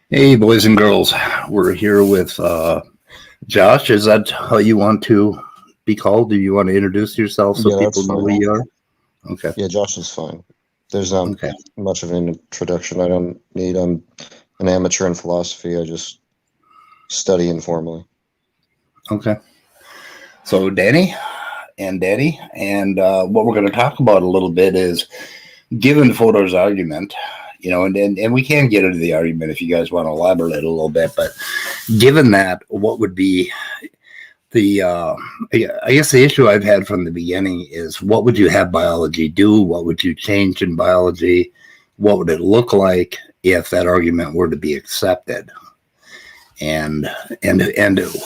Hey, boys and girls, we're here with Josh. Is that how you want to be called? Do you want to introduce yourself so people know who you are? Okay. Yeah, Josh is fine. There's not much of an introduction I don't need. I'm an amateur in philosophy. I just study informally. Okay. So Danny and Daddy, and what we're going to talk about a little bit is, given Fodor's argument, and we can get into the argument if you guys want to elaborate a little bit, but given that, what would be the, I guess the issue I've had from the beginning is, what would you have biology do? What would you change in biology? What would it look like if that argument were to be accepted? And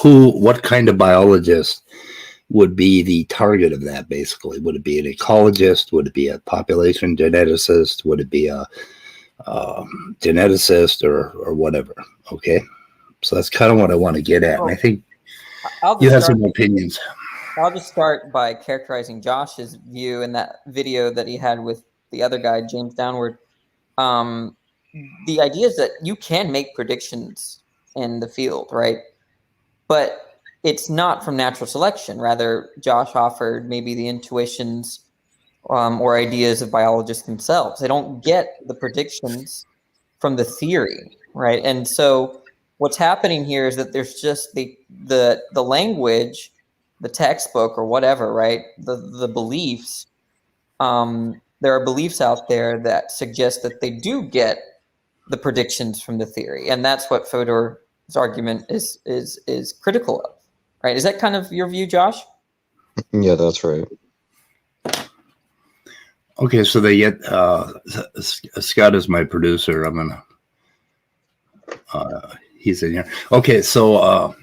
what kind of biologist would be the target of that, basically? Would it be an ecologist? Would it be a population geneticist? Would it be a geneticist or whatever? Okay, so that's kind of what I want to get at, and I think you have some opinions. I'll just start by characterizing Josh's view in that video that he had with the other guy, James Downard. The idea is that you can make predictions in the field, right? But it's not from natural selection. Rather, Josh offered maybe the intuitions or ideas of biologists themselves. They don't get the predictions from the theory, right? And so what's happening here is that there's just the language, the textbook or whatever, right? The beliefs. There are beliefs out there that suggest that they do get the predictions from the theory, and that's what Fodor's argument is critical of, right? Is that kind of your view, Josh? Yeah, that's right. Okay, so they get Scott is my producer. I'm gonna he's in here. Okay, so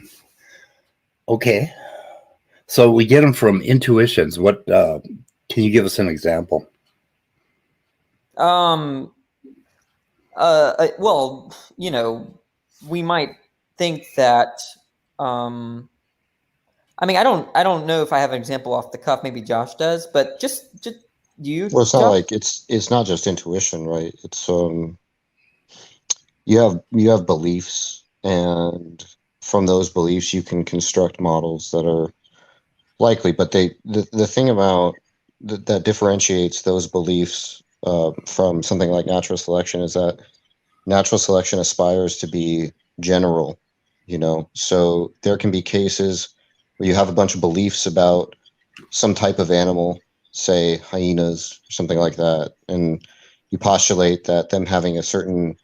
so we get them from intuitions. What can you give us an example? Well, we might think that. I mean, I don't know if I have an example off the cuff. Maybe Josh does, but just you. Well, it's not Josh? like it's not just intuition, right? It's you have beliefs, and from those beliefs you can construct models that are likely. But the thing about that differentiates those beliefs from something like natural selection is that natural selection aspires to be general, so there can be cases where you have a bunch of beliefs about some type of animal, say hyenas or something like that, and you postulate that them having a certain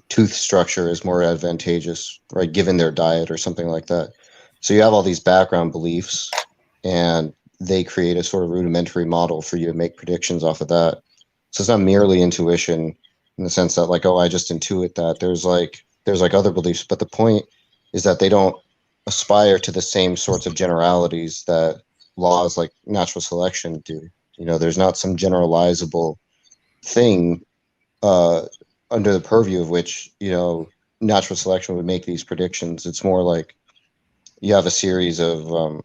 tooth structure is more advantageous, right, given their diet or something like that. So you have all these background beliefs, and they create a sort of rudimentary model for you to make predictions off of that. So it's not merely intuition in the sense that, like, oh, I just intuit that. There's other beliefs, but the point is that they don't aspire to the same sorts of generalities that laws like natural selection do. There's not some generalizable thing under the purview of which natural selection would make these predictions. It's more like you have a series of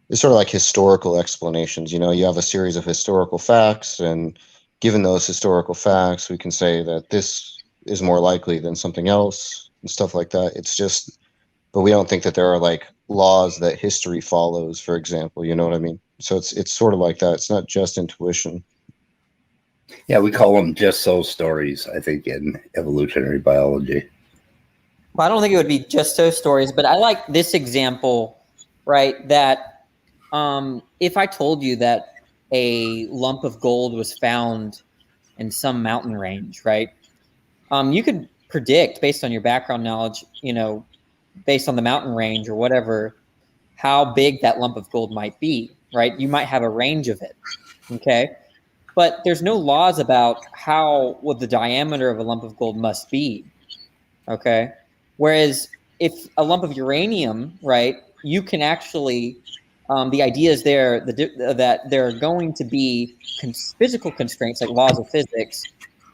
it's sort of like historical explanations. You have a series of historical facts, and given those historical facts, we can say that this is more likely than something else and stuff like that. It's just, but we don't think that there are like laws that history follows, for example. You know what I mean? So it's sort of like that. It's not just intuition. Yeah, we call them just so stories, I think, in evolutionary biology. Well, I don't think it would be just so stories, but I like this example, right? That if I told you that a lump of gold was found in some mountain range, right? You could predict based on your background knowledge, based on the mountain range or whatever, how big that lump of gold might be, right? You might have a range of it, okay? But there's no laws about what the diameter of a lump of gold must be, okay? Whereas if a lump of uranium, right, you can actually, the idea is that there are going to be physical constraints like laws of physics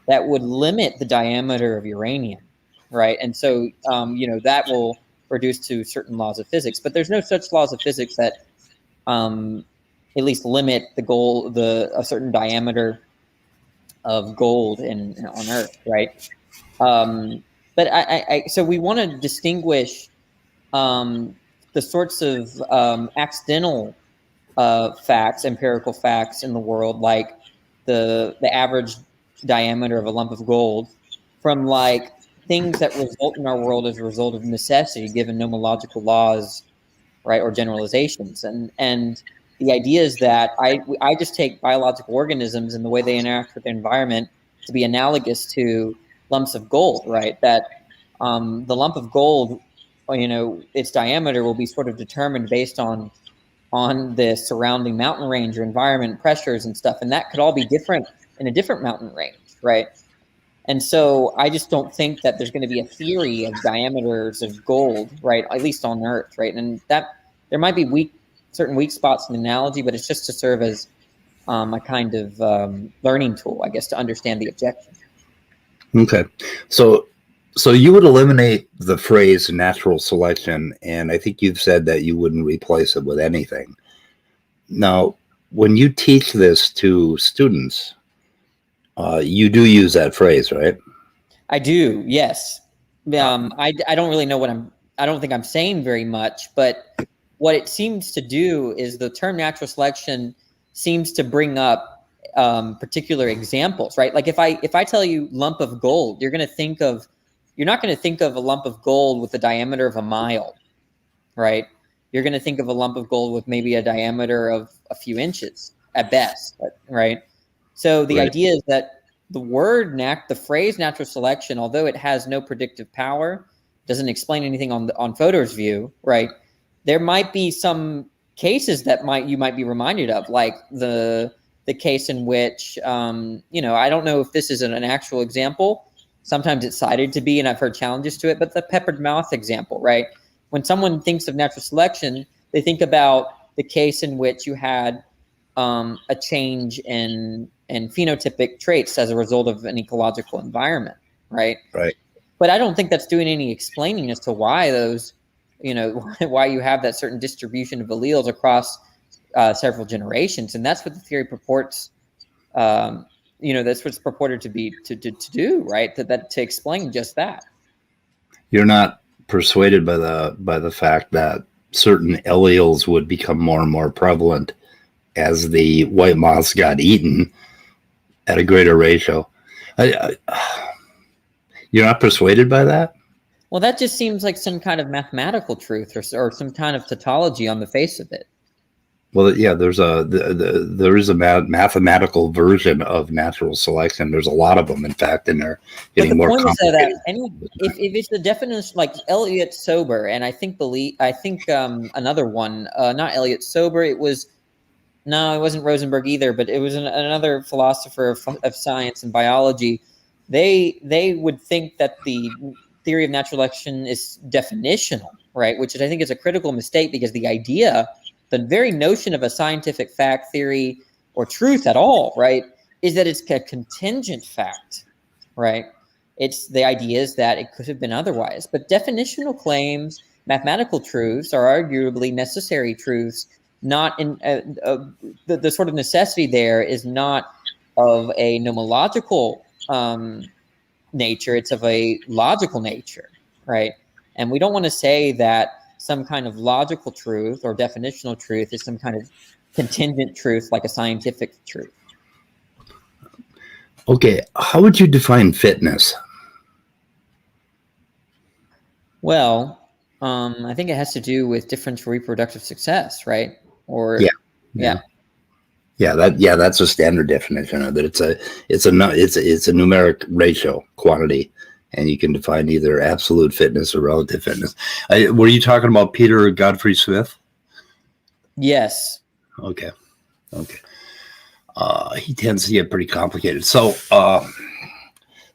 that would limit the diameter of uranium, right? And so, that will reduce to certain laws of physics, but there's no such laws of physics that at least limit a certain diameter of gold on Earth, right? But so we want to distinguish the sorts of accidental facts, empirical facts in the world, like the average diameter of a lump of gold, from like things that result in our world as a result of necessity, given nomological laws, right, or generalizations. And the idea is that I just take biological organisms and the way they interact with their environment to be analogous to lumps of gold, right? That the lump of gold, its diameter will be sort of determined based on the surrounding mountain range or environment pressures and stuff, and that could all be different in a different mountain range, right? And so I just don't think that there's going to be a theory of diameters of gold, right? At least on Earth, right? And that there might be certain weak spots in the analogy, but it's just to serve as a kind of learning tool, I guess, to understand the objection. Okay, so you would eliminate the phrase natural selection, and I think you've said that you wouldn't replace it with anything. Now, when you teach this to students, you do use that phrase, right? I do, yes. I don't really know I don't think I'm saying very much, but what it seems to do is the term natural selection seems to bring up particular examples, right? Like if I tell you lump of gold, you're not going to think of a lump of gold with a diameter of a mile, right? You're going to think of a lump of gold with maybe a diameter of a few inches at best, right? So the idea is that the phrase natural selection, although it has no predictive power, doesn't explain anything on Fodor's view, right? There might be some cases that you might be reminded of, like the case in which, I don't know if this is an actual example. Sometimes it's cited to be, and I've heard challenges to it, but the peppered mouth example, right? When someone thinks of natural selection, they think about the case in which you had a change in phenotypic traits as a result of an ecological environment, right? Right. But I don't think that's doing any explaining as to why those, why you have that certain distribution of alleles across several generations, and that's what the theory purports. That's what's purported to be to do, right? To explain just that. You're not persuaded by the fact that certain alleles would become more and more prevalent as the white moths got eaten at a greater ratio. You're not persuaded by that? Well, that just seems like some kind of mathematical truth or some kind of tautology on the face of it. Well, yeah, there is a mathematical version of natural selection. There's a lot of them, in fact, and they're getting more complicated. If it's the definition, like Elliot Sober, and I think another one, not Elliot Sober, it wasn't Rosenberg either, but it was another philosopher of science and biology. They would think that the theory of natural selection is definitional, right? Which I think is a critical mistake, because the very notion of a scientific fact, theory, or truth at all, right, is that it's a contingent fact, right? The idea is that it could have been otherwise. But definitional claims, mathematical truths, are arguably necessary truths. Not in the sort of necessity there is not of a nomological nature; it's of a logical nature, right? And we don't want to say that some kind of logical truth or definitional truth is some kind of contingent truth, like a scientific truth. Okay, how would you define fitness? Well, I think it has to do with differential reproductive success, right? Yeah, that's a standard definition of it. It's a numeric ratio, quantity, and you can define either absolute fitness or relative fitness. Were you talking about Peter Godfrey Smith? Yes. Okay. He tends to get pretty complicated. So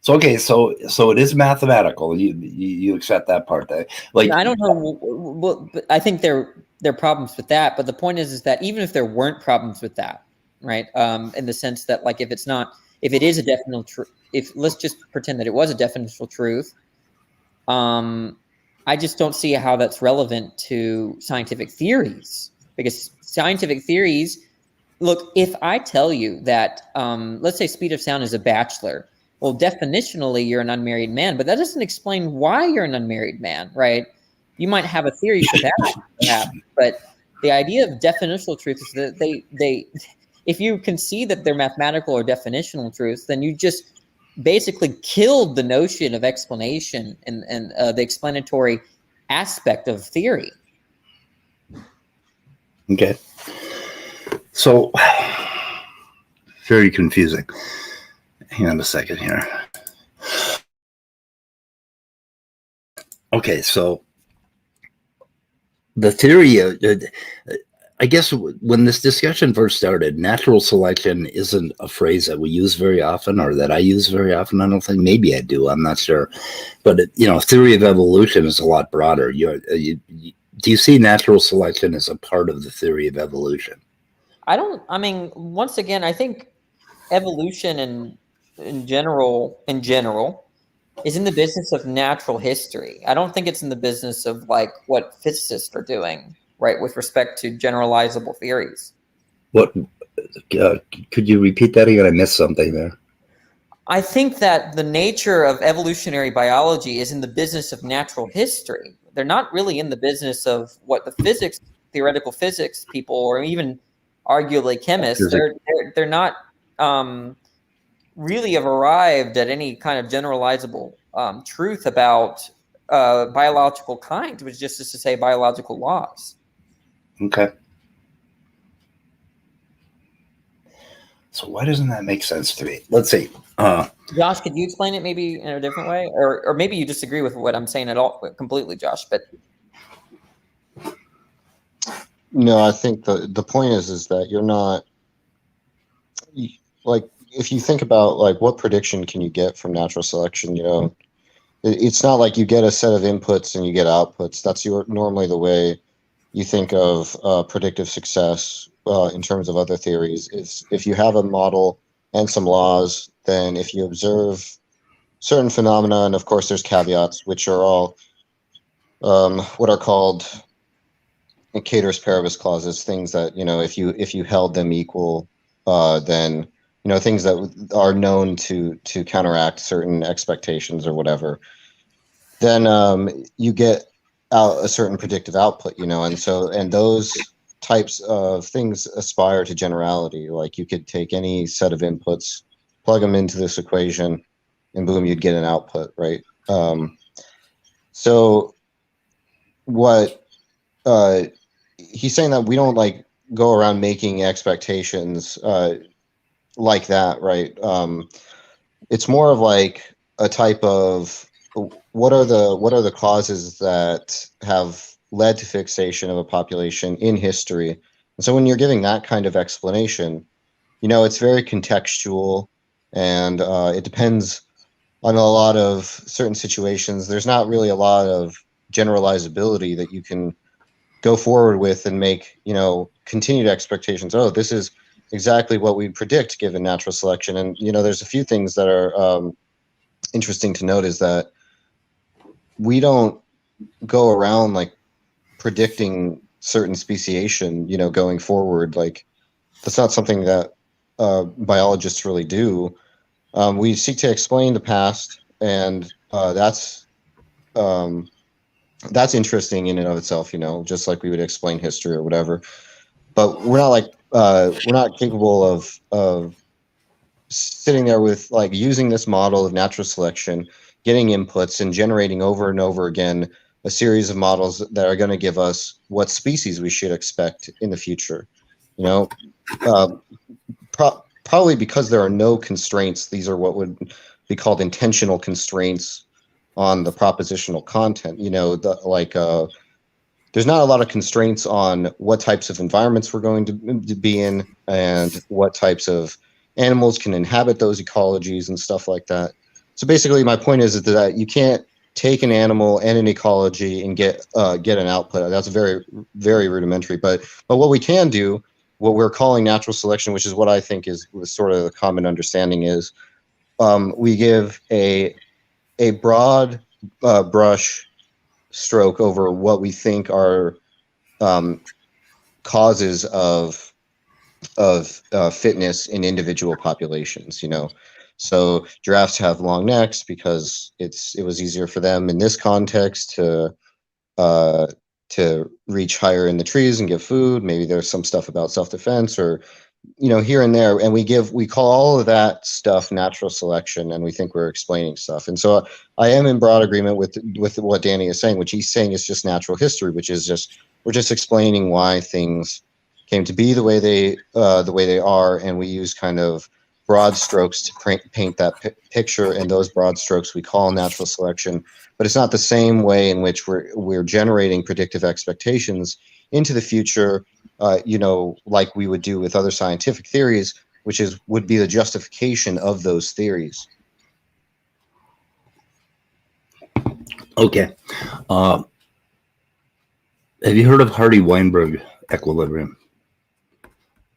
it is mathematical. You accept that part, that like I don't know. Well, but I think there are problems with that. But the point is that even if there weren't problems with that, right? In the sense that, like, if it is a definitional truth, if let's just pretend that it was a definitional truth, I just don't see how that's relevant to scientific theories, because scientific theories. Look, if I tell you that, let's say speed of sound is a bachelor, well, definitionally, you're an unmarried man, but that doesn't explain why you're an unmarried man, right? You might have a theory for that, perhaps, but the idea of definitional truth is that they if you can see that they're mathematical or definitional truths, then you just basically killed the notion of explanation and the explanatory aspect of theory. Okay. So, very confusing. Hang on a second here. Okay, so the theory, I guess when this discussion first started, natural selection isn't a phrase that we use very often, or that I use very often. I don't think. Maybe I do. I'm not sure. But, theory of evolution is a lot broader. Do you see natural selection as a part of the theory of evolution? I mean, once again, I think evolution in general is in the business of natural history. I don't think it's in the business of like what physicists are doing, right, with respect to generalizable theories. What could you repeat that again? I missed something there. I think that the nature of evolutionary biology is in the business of natural history. They're not really in the business of what the theoretical physics people, or even arguably chemists, they're not really have arrived at any kind of generalizable truth about biological kind, which is just to say biological laws. Okay. So why doesn't that make sense to me? Let's see. Josh, could you explain it maybe in a different way? Or maybe you disagree with what I'm saying at all completely, Josh, but... No, I think the point is that you're not, like, if you think about like what prediction can you get from natural selection, it's not like you get a set of inputs and you get outputs. That's normally the way you think of predictive success in terms of other theories. Is if you have a model and some laws, then if you observe certain phenomena, and of course there's caveats, which are all what are called ceteris paribus clauses, things that, if you held them equal, then, things that are known to counteract certain expectations or whatever, then you get out a certain predictive output, and those types of things aspire to generality. Like you could take any set of inputs, plug them into this equation, and boom, you'd get an output, right? So what he's saying that we don't like go around making expectations like that, right? It's more of like a type of what are the causes that have led to fixation of a population in history. And so when you're giving that kind of explanation, it's very contextual, and it depends on a lot of certain situations. There's not really a lot of generalizability that you can go forward with and make, continued expectations. Oh, this is exactly what we predict given natural selection. And, there's a few things that are interesting to note is that we don't go around like predicting certain speciation, going forward. Like that's not something that biologists really do. We seek to explain the past, and that's interesting in and of itself, just like we would explain history or whatever. But we're not capable of sitting there with like using this model of natural selection, getting inputs, and generating over and over again a series of models that are going to give us what species we should expect in the future. Probably because there are no constraints. These are what would be called intentional constraints on the propositional content. There's not a lot of constraints on what types of environments we're going to be in and what types of animals can inhabit those ecologies and stuff like that. So basically, my point is that you can't take an animal and an ecology and get an output. That's very, very rudimentary. But what we can do, what we're calling natural selection, which is what I think is sort of the common understanding, is we give a broad brush stroke over what we think are causes of fitness in individual populations. So giraffes have long necks because it was easier for them in this context to reach higher in the trees and get food. Maybe there's some stuff about self-defense or here and there, and we call all of that stuff natural selection, and we think we're explaining stuff. And so I am in broad agreement with what Danny is saying, which he's saying is just natural history, which is just we're just explaining why things came to be the way they are, and we use kind of broad strokes to paint that picture, and those broad strokes we call natural selection. But it's not the same way in which we're generating predictive expectations into the future, like we would do with other scientific theories, which would be the justification of those theories. Okay. Have you heard of Hardy-Weinberg equilibrium?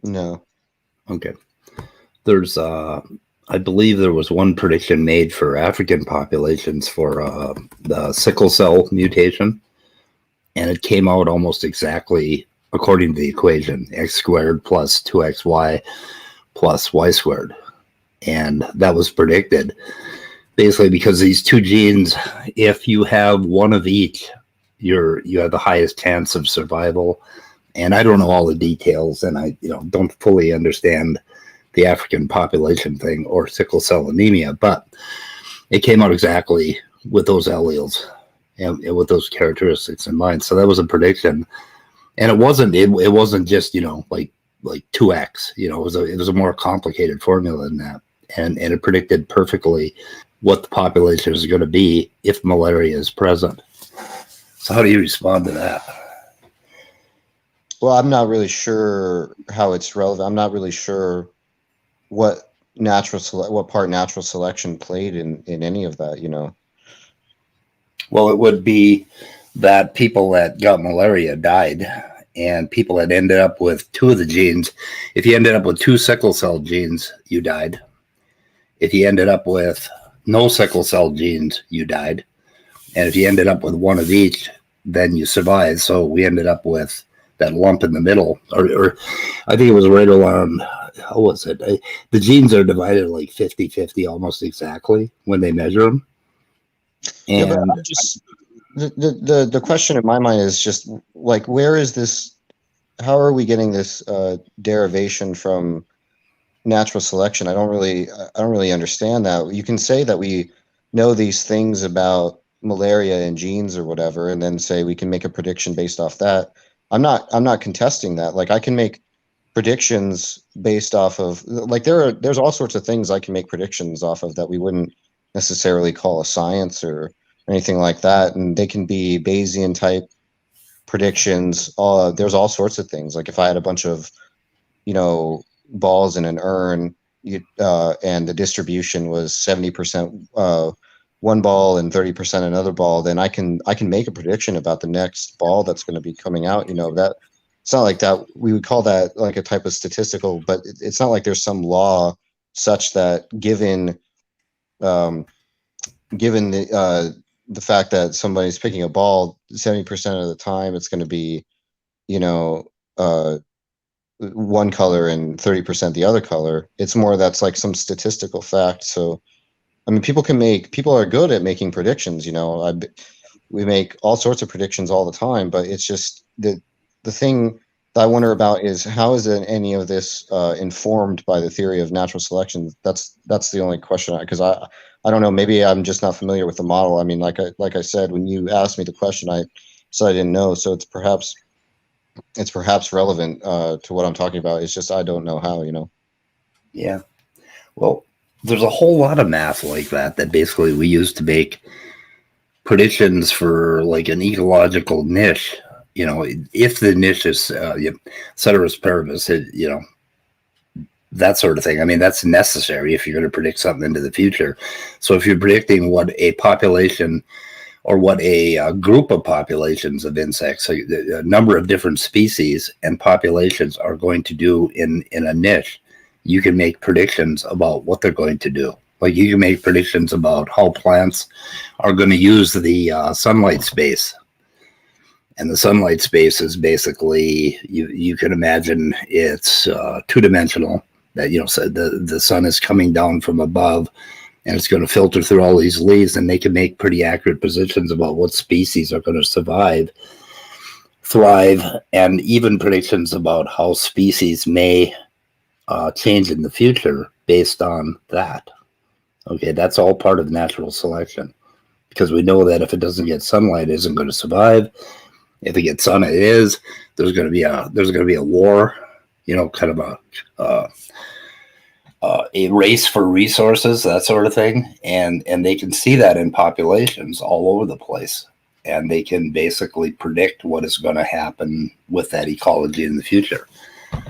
No. Okay. There's, I believe there was one prediction made for African populations for the sickle cell mutation, and it came out almost exactly according to the equation, x squared plus 2xy plus y squared. And that was predicted basically because these two genes, if you have one of each, you have the highest chance of survival. And I don't know all the details, and I don't fully understand the African population thing or sickle cell anemia, but it came out exactly with those alleles and with those characteristics in mind. So that was a prediction. And it wasn't just, like 2x, it was a more complicated formula than that. And it predicted perfectly what the population is going to be if malaria is present. So how do you respond to that? Well, I'm not really sure how it's relevant. I'm not really sure what part natural selection played in any of that, Well, it would be that people that got malaria died, and people that ended up with two of the genes. If you ended up with two sickle cell genes, you died. If you ended up with no sickle cell genes, you died. And if you ended up with one of each, then you survived. So we ended up with that lump in the middle, or I think it was right around, how was it? The genes are divided like 50-50 almost exactly when they measure them. And yeah, but just the question in my mind is just like, where is this? How are we getting this derivation from natural selection? I don't really understand that. You can say that we know these things about malaria and genes or whatever, and then say we can make a prediction based off that. I'm not contesting that. Like, I can make predictions based off of, like, there's all sorts of things I can make predictions off of that we wouldn't necessarily call a science or anything like that, and they can be Bayesian type predictions. There's all sorts of things. Like, if I had a bunch of balls in an urn, and the distribution was 70% one ball and 30% another ball, then I can make a prediction about the next ball that's going to be coming out. That it's not like that. We would call that like a type of statistical, but it's not like there's some law such that given the fact that somebody's picking a ball 70% of the time, it's going to be one color and 30% the other color. It's more that's like some statistical fact. So I mean, people are good at making predictions. We make all sorts of predictions all the time, but it's just the thing that I wonder about is, how is any of this informed by the theory of natural selection? That's the only question, because I don't know. Maybe I'm just not familiar with the model. I mean, like I said, when you asked me the question, I said I didn't know. So it's perhaps relevant to what I'm talking about. It's just I don't know how. Yeah. Well, there's a whole lot of math like that basically we use to make predictions for like an ecological niche, if the niche is ceteris paribus, that sort of thing. I mean, that's necessary if you're going to predict something into the future. So if you're predicting what a population or what a group of populations of insects, so a number of different species and populations are going to do in a niche, you can make predictions about what they're going to do. Like you can make predictions about how plants are going to use the sunlight space. And the sunlight space is basically, you can imagine it's two-dimensional, that, so the sun is coming down from above and it's going to filter through all these leaves, and they can make pretty accurate predictions about what species are going to survive, thrive, and even predictions about how species may change in the future based on that. Okay, that's all part of natural selection, because we know that if it doesn't get sunlight, it isn't going to survive. If it gets sun, it is. There's going to be a war, kind of a race for resources, that sort of thing, and they can see that in populations all over the place, and they can basically predict what is going to happen with that ecology in the future.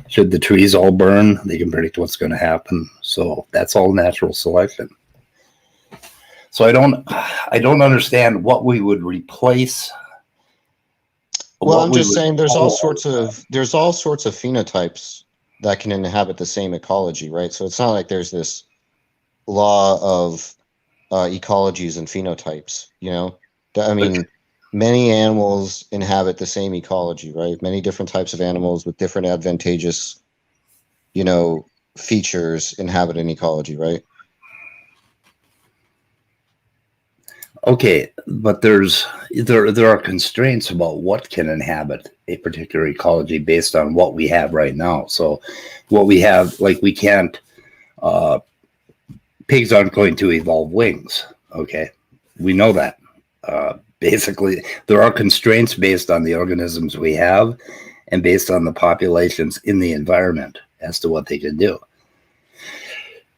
Should the trees all burn, they can predict what's going to happen. So that's all natural selection. So I don't understand what we would replace. Well, I'm just saying there's all sorts of phenotypes that can inhabit the same ecology, right? So it's not like there's this law of ecologies and phenotypes, I mean, many animals inhabit the same ecology, right? Many different types of animals with different advantageous, features inhabit an ecology, right? Okay, but there are constraints about what can inhabit a particular ecology based on what we have right now. So what we have, like, we can't, pigs aren't going to evolve wings. Okay, we know that. Basically, there are constraints based on the organisms we have and based on the populations in the environment as to what they can do.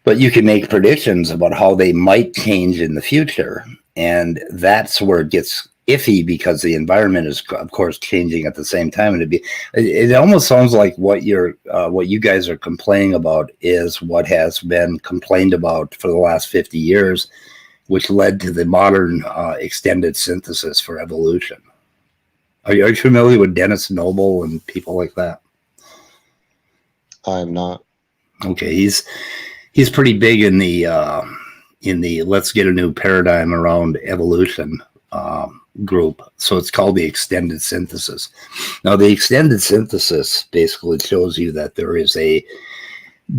But you can make predictions about how they might change in the future. And that's where it gets iffy, because the environment is, of course, changing at the same time. And it almost sounds like what you guys are complaining about is what has been complained about for the last 50 years, which led to the modern extended synthesis for evolution. Are you familiar with Dennis Noble and people like that? I'm not. Okay, he's pretty big in the let's get a new paradigm around evolution group. So it's called the extended synthesis. Now, the extended synthesis basically shows you that there is a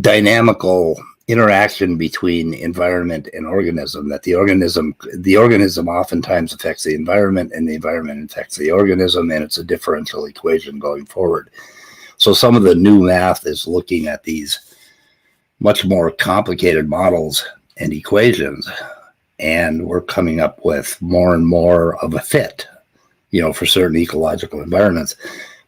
dynamical interaction between environment and organism, that the organism oftentimes affects the environment, and the environment affects the organism, and it's a differential equation going forward. So some of the new math is looking at these much more complicated models and equations, and we're coming up with more and more of a fit, for certain ecological environments.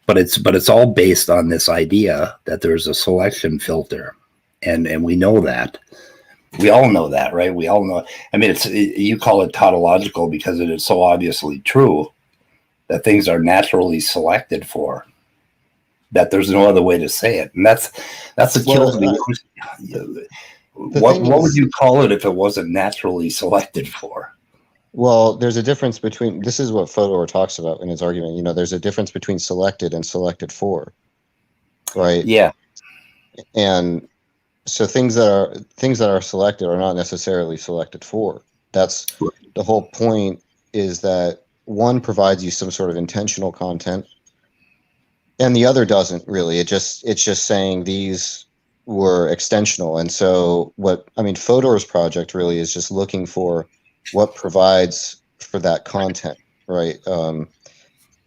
But it's all based on this idea that there's a selection filter, and we know that. We all know that, right? We all know. I mean, you call it tautological because it is so obviously true that things are naturally selected for, that there's no other way to say it. And that's the kills me. What would you call it if it wasn't naturally selected for? Well, there's a difference between, this is what Fodor talks about in his argument, there's a difference between selected and selected for, right? Yeah. And so things that are selected are not necessarily selected for. That's the whole point, is that one provides you some sort of intentional content and the other doesn't really. It's just saying these were extensional. And so Fodor's project really is just looking for what provides for that content, right?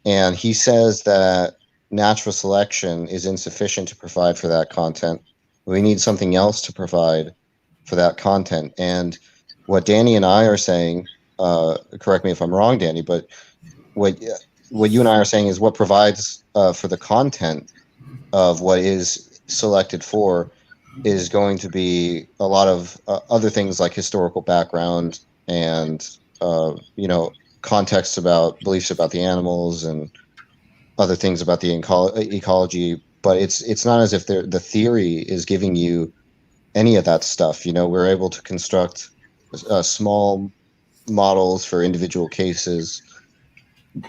And he says that natural selection is insufficient to provide for that content. We need something else to provide for that content. And what Danny and I are saying, correct me if I'm wrong, Danny, but what you and I are saying is what provides for the content of what is selected for is going to be a lot of other things like historical background and context about beliefs about the animals and other things about the ecology, but it's not as if the theory is giving you any of that stuff. We're able to construct small models for individual cases,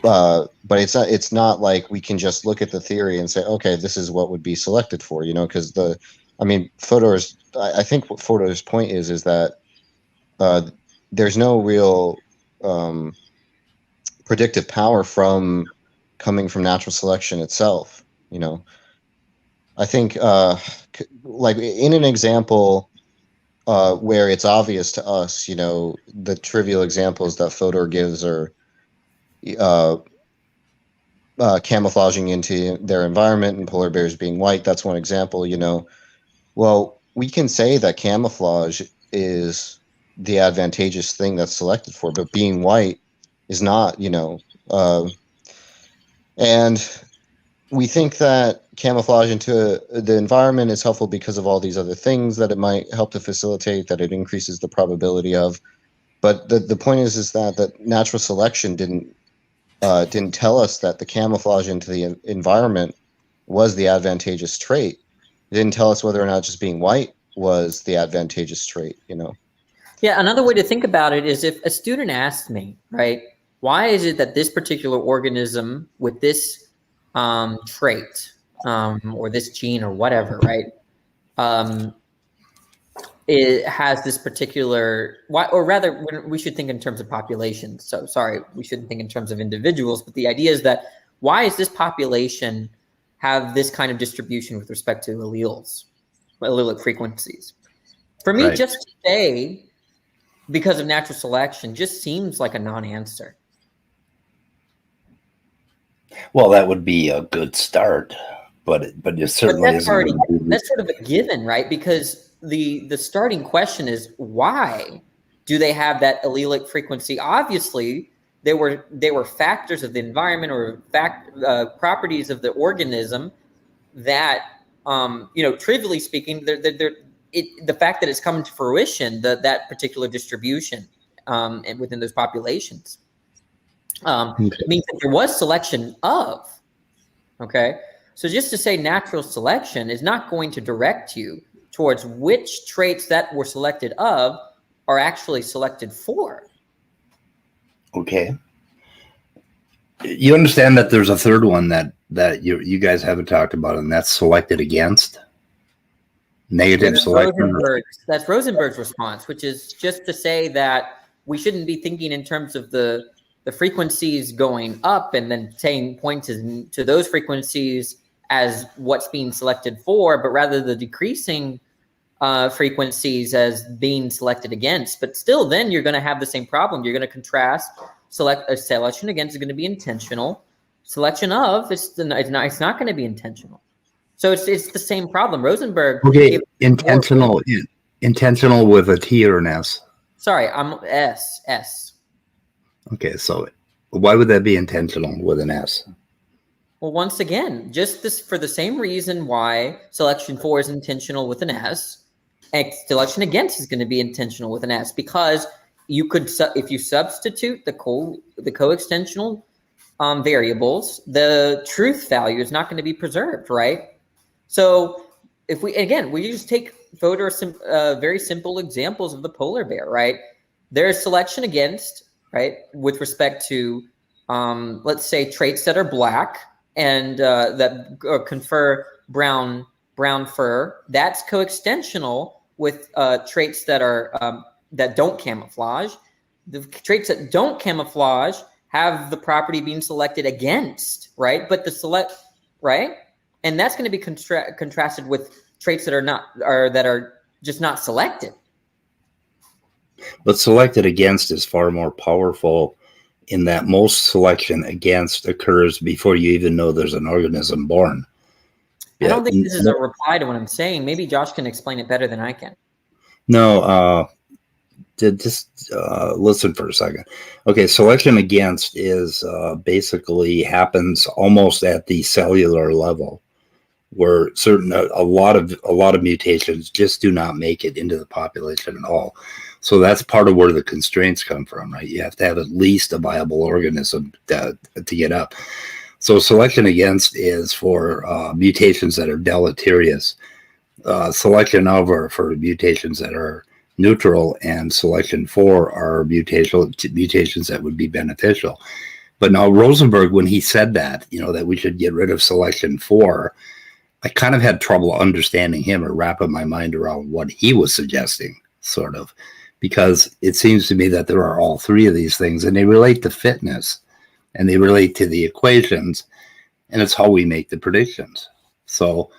but it's not like we can just look at the theory and say, okay, this is what would be selected for, because I think what Fodor's point is that there's no real predictive power coming from natural selection itself. I think like in an example where it's obvious to us, the trivial examples that Fodor gives are camouflaging into their environment and polar bears being white. That's one example. Well, we can say that camouflage is the advantageous thing that's selected for, but being white is not. And we think that camouflage into the environment is helpful because of all these other things that it might help to facilitate, that it increases the probability of. But the point is that natural selection didn't tell us that the camouflage into the environment was the advantageous trait. It didn't tell us whether or not just being white was the advantageous trait. Yeah, another way to think about it is if a student asked me, right, why is it that this particular organism with this trait or this gene or whatever, right, it has this particular, or rather, we should think in terms of populations. So sorry, we shouldn't think in terms of individuals, but the idea is that why is this population have this kind of distribution with respect to allelic frequencies? For me, Right. just to say because of natural selection just seems like a non-answer. Well, that would be a good start, but it certainly that's isn't. already, that's sort of a given, right? Because the starting question is, why do they have that allelic frequency? Obviously, they were factors of the environment or properties of the organism that, trivially speaking, the fact that it's come to fruition, that particular distribution within those populations means that there was selection of. Okay, so just to say natural selection is not going to direct you towards which traits that were selected of are actually selected for. Okay. You understand that there's a third one that you guys haven't talked about, and that's selected against? Negative selection? That's Rosenberg's response, which is just to say that we shouldn't be thinking in terms of the frequencies going up and then saying points to those frequencies as what's being selected for, but rather the decreasing frequencies as being selected against. But still, then you're going to have the same problem. You're going to contrast selection against is going to be intentional. Selection of it's not going to be intentional. So it's the same problem. Rosenberg. Okay, intentional with a T or an S. Sorry, I'm S. Okay, so why would that be intentional with an S? Well, once again, just this for the same reason why selection for is intentional with an S, and selection against is going to be intentional with an S, because you could, if you substitute the coextensional variables, the truth value is not going to be preserved, right? So if we just take Fodor's very simple examples of the polar bear, right? There's selection against, right, with respect to, let's say, traits that are black and that confer brown fur. That's coextensional with traits that are that don't camouflage. The traits that don't camouflage have the property being selected against, right? But right? And that's going to be contrasted with traits that are just not selected. But selected against is far more powerful in that most selection against occurs before you even know there's an organism born. I don't think this is a reply to what I'm saying. Maybe Josh can explain it better than I can. No, just listen for a second. Okay, selection against is basically happens almost at the cellular level, where a lot of mutations just do not make it into the population at all. So that's part of where the constraints come from, right? You have to have at least a viable organism to get up. So selection against is for mutations that are deleterious. Selection of are for mutations that are neutral, and selection for are mutations that would be beneficial. But now Rosenberg, when he said that, that we should get rid of selection for, I kind of had trouble understanding him or wrapping my mind around what he was suggesting, sort of, because it seems to me that there are all three of these things, and they relate to fitness, and they relate to the equations, and it's how we make the predictions. So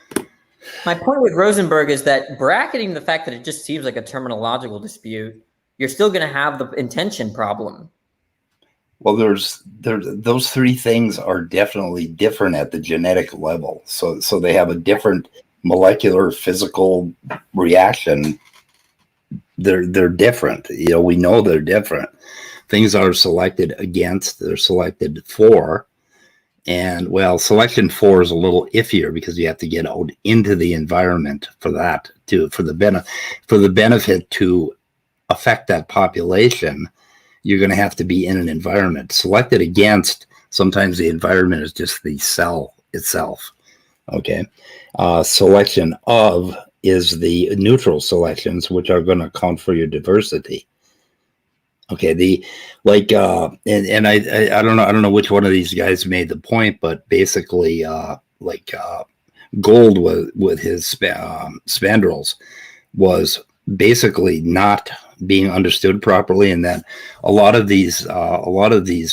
my point with Rosenberg is that bracketing the fact that it just seems like a terminological dispute, you're still going to have the intention problem. Well, those three things are definitely different at the genetic level. So they have a different molecular physical reaction. They're different. We know they're different. Things are selected against, they're selected for. And well, selection for is a little iffier because you have to get out into the environment for that for the benefit to affect that population. You're going to have to be in an environment. Selected against, sometimes the environment is just the cell itself. Okay. Selection of is the neutral selections, which are going to account for your diversity. Okay. I don't know which one of these guys made the point, but basically, Gold with his spandrels was basically not being understood properly, and that a lot of these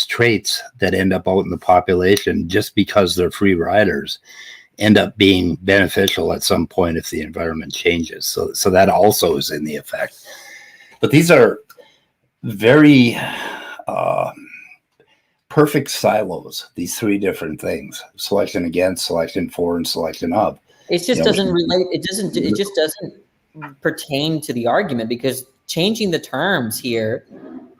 traits that end up out in the population, just because they're free riders, end up being beneficial at some point if the environment changes. So that also is in the effect. But these are very perfect silos, these three different things: selection against, selection for, and selection of. It just doesn't relate. It just doesn't pertain to the argument, because changing the terms here,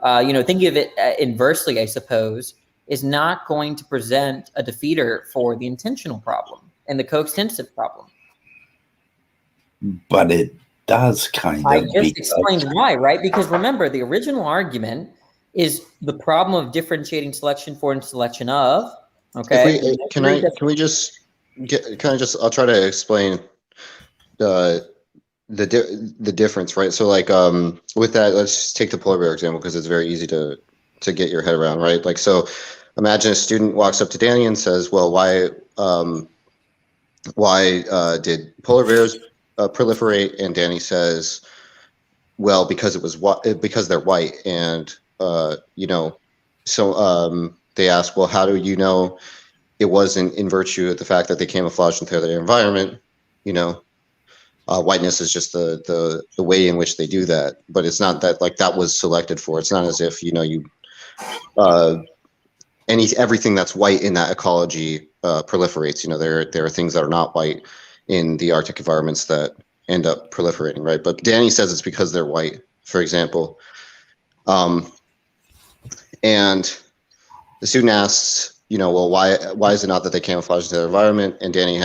thinking of it inversely, I suppose, is not going to present a defeater for the intentional problem and the coextensive problem. But it does kind of. I just explained why, right? Because remember, the original argument is the problem of differentiating selection for and selection of. Okay. I'll try to explain the difference, right? So with that, let's just take the polar bear example, because it's very easy to get your head around, right? So imagine a student walks up to Danny and says, well, why did polar bears proliferate? And Danny says, well, because they're white. And they ask, well, how do you know it wasn't in virtue of the fact that they camouflaged into their environment? Whiteness is just the way in which they do that, but it's not that that was selected for. It's not as if everything that's white in that ecology proliferates. There are things that are not white in the Arctic environments that end up proliferating, right? But Danny says it's because they're white, for example. And the student asks, well, why is it not that they camouflage their environment? And Danny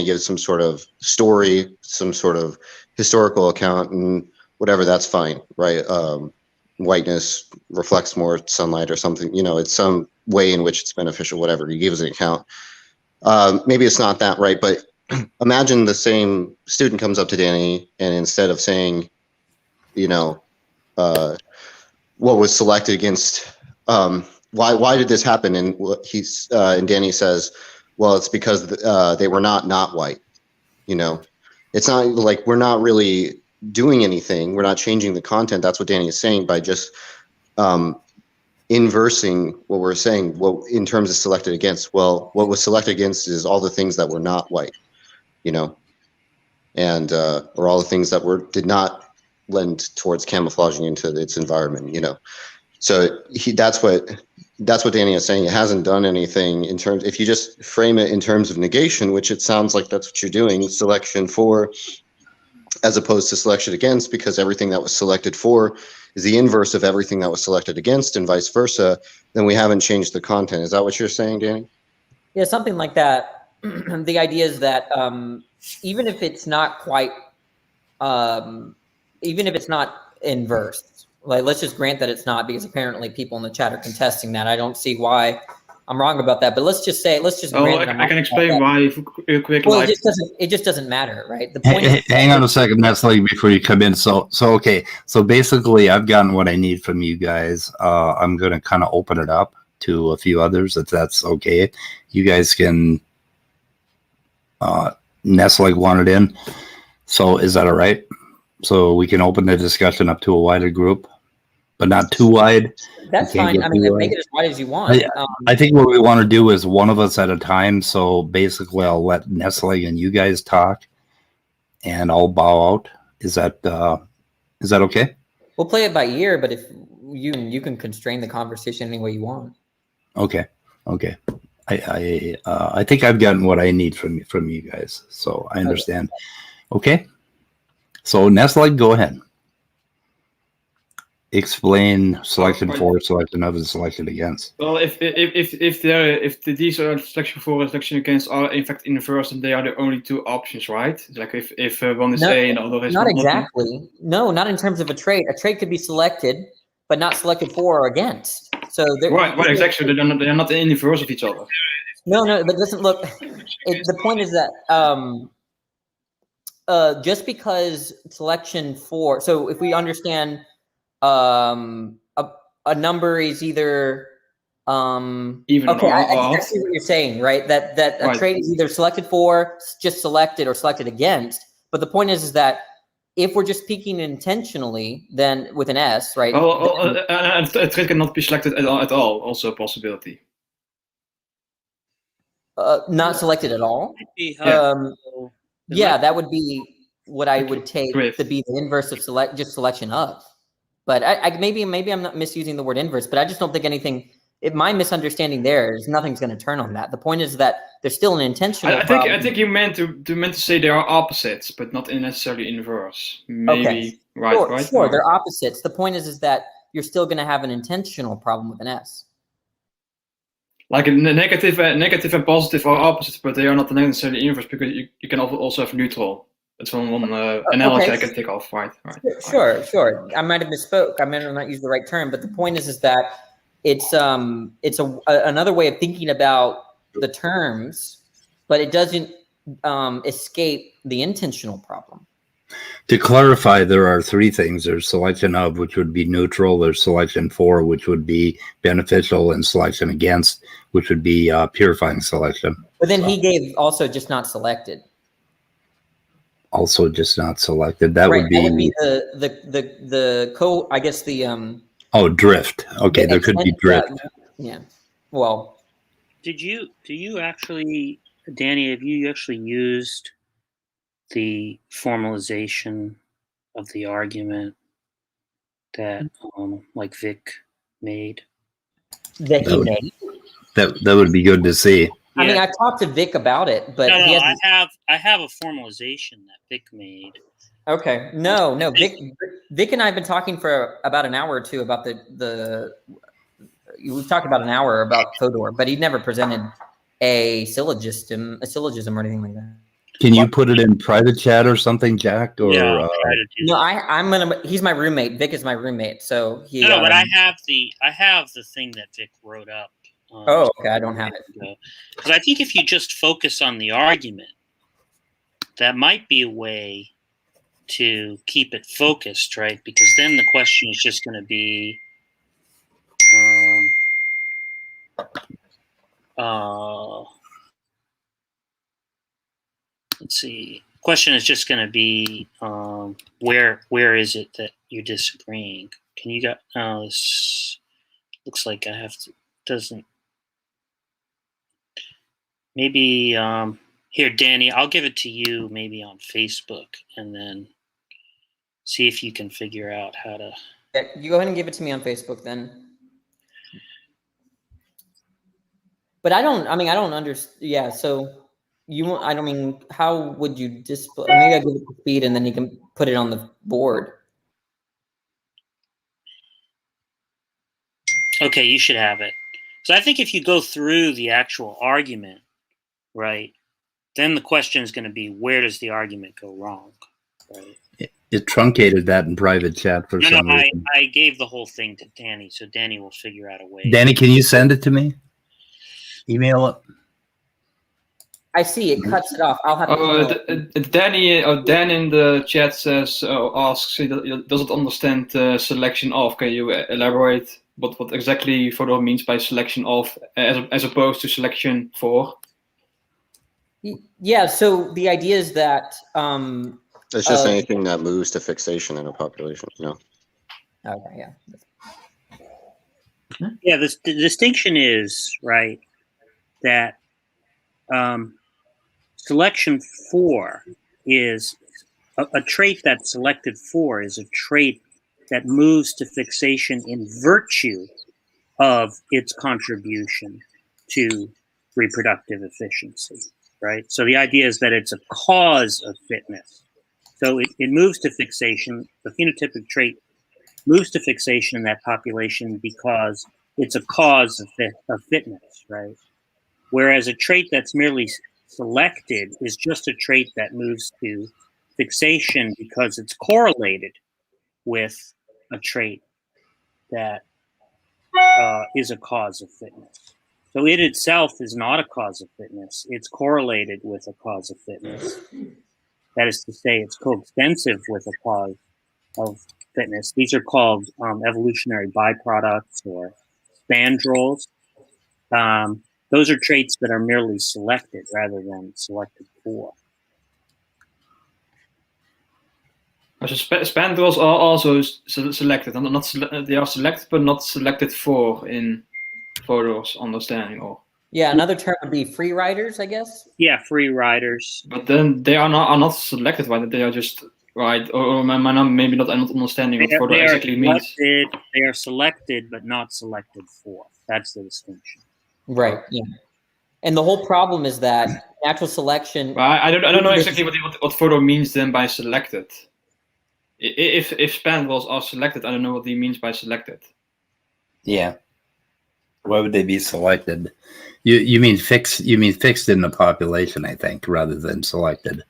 gives some sort of story, some sort of historical account, and whatever, that's fine, right? Whiteness reflects more sunlight or something, it's some way in which it's beneficial, whatever. He gives an account. Maybe it's not that, right? But imagine the same student comes up to Danny, and instead of saying, what was selected against, why did this happen? And and Danny says, well, it's because they were not white. It's not like we're not really doing anything. We're not changing the content. That's what Danny is saying by just inversing what we're saying. Well, in terms of selected against, well, what was selected against is all the things that were not white, and or all the things that did not lend towards camouflaging into its environment, So that's what Danny is saying. It hasn't done anything in terms, if you just frame it in terms of negation, which it sounds like that's what you're doing, selection for as opposed to selection against, because everything that was selected for is the inverse of everything that was selected against, and vice versa, then we haven't changed the content. Is that what you're saying, Danny? Yeah, something like that. the idea is that even if it's not quite, even if it's not inverse, like let's just grant that it's not, because apparently people in the chat are contesting that. I don't see why I'm wrong about that, but let's just grant that I'm I can explain why real quick. Well, like, it just doesn't matter, right? The point is, hang on a second, Nestle, before you come in. So okay. So basically, I've gotten what I need from you guys. I'm going to kind of open it up to a few others, if that's okay. You guys can Nestle wanted in. So is that all right? So we can open the discussion up to a wider group, but not too wide. that's fine. I mean, make it as wide as you want. I think what we want to do is one of us at a time. So basically, I'll let Nestle and you guys talk, and I'll bow out. Is that okay? We'll play it by ear, but if you can constrain the conversation any way you want. Okay. I think I've gotten what I need from you guys, so I understand. Okay. So Nestle, go ahead. Explain selection for, selection of, and selection against. Well, if these are selection for and selection against are in fact inverse, and they are the only two options, right? Like if one is A and the other is not exactly. No, not in terms of a trait. A trait could be selected, but not selected for or against. So right, exactly. They're not in inverse of each other. No, but listen, look. The point is that just because selection for, so if we understand a number is either even okay, I see what you're saying, right? That a trait is either selected for, just selected, or selected against. But the point is that if we're just speaking intentionally, then with an S, right? A trait cannot be selected at all. Also a possibility. Not selected at all. Yeah, that would be what I would take to be the inverse of selection of. But maybe I'm not misusing the word inverse, but I just don't think anything. My misunderstanding there is nothing's going to turn on that. The point is that there's still an intentional. I think you meant to say they are opposites, but not necessarily inverse. Maybe okay. right? Sure, they're opposites. The point is that you're still going to have an intentional problem with an S. Like a negative and positive are opposites, but they are not necessarily inverse, because you can also have neutral. That's one analogy I can take off. Right. Sure. I might have misspoke. I might have not used the right term, but the point is that it's another way of thinking about the terms, but it doesn't escape the intentional problem. To clarify, there are three things. There's selection of, which would be neutral. There's selection for, which would be beneficial, and selection against, which would be purifying selection. But then he gave also just not selected. Also just not selected. That would be the I guess the drift. Okay, there could be drift. Yeah. Well, do you actually, Danny, have you actually used the formalization of the argument that like Vic made? That he made? That would be good to see. I mean, I talked to Vic about it, but I have a formalization that Vic made. Okay, no, Vic and I have been talking for about an hour or two about we've talked about an hour about Fodor, but he never presented a syllogism or anything like that. Can you put it in private chat or something, Jack? Or no, I'm gonna. He's my roommate. Vic is my roommate, so he. No, but I have the thing that Vic wrote up. Okay, I don't have it. Because I think if you just focus on the argument, that might be a way to keep it focused, right? Because then the question is just going to be, let's see. Question is just going to be, where is it that you're disagreeing? Can you this looks like I have to, doesn't. Maybe here, Danny, I'll give it to you maybe on Facebook, and then see if you can figure out how to. Yeah, you go ahead and give it to me on Facebook then. But I don't understand. Yeah, so how would you display? Maybe I give it to Speed, and then you can put it on the board. Okay, you should have it. So I think if you go through the actual argument, right, then the question is going to be, where does the argument go wrong? Right? It truncated that in private chat for some reason. I gave the whole thing to Danny, so Danny will figure out a way. Danny, can you send it to me? Email it. I see it cuts it off. I'll have to. Danny or Dan in the chat says asks, he doesn't understand selection of. Can you elaborate what exactly Fodor means by selection of, as opposed to selection for? Yeah. So the idea is that It's just anything that moves to fixation in a population. Okay. Yeah. Yeah. The distinction is right that selection for is a trait that's selected for is a trait that moves to fixation in virtue of its contribution to reproductive efficiency, right? So the idea is that it's a cause of fitness. So it moves to fixation. The phenotypic trait moves to fixation in that population because it's a cause of fitness, right? Whereas a trait that's merely selected is just a trait that moves to fixation because it's correlated with a trait that is a cause of fitness. So it itself is not a cause of fitness. It's correlated with a cause of fitness. That is to say, it's coextensive with a cause of fitness. These are called evolutionary byproducts or spandrels. Those are traits that are merely selected rather than selected for. So spandrels are also selected, and they are selected but not selected for in Fodor's understanding. Or another term would be free riders, I guess. Yeah, free riders. But then they are not selected, right? They are just right, or maybe not understanding what Fodor exactly means. They are selected but not selected for. That's the distinction. Right. Yeah. And the whole problem is that natural selection. I don't know exactly what Fodor means then by selected. If spandrels are selected, I don't know what he means by selected. Yeah. Why would they be selected? You mean fixed? You mean fixed in the population, I think, rather than selected.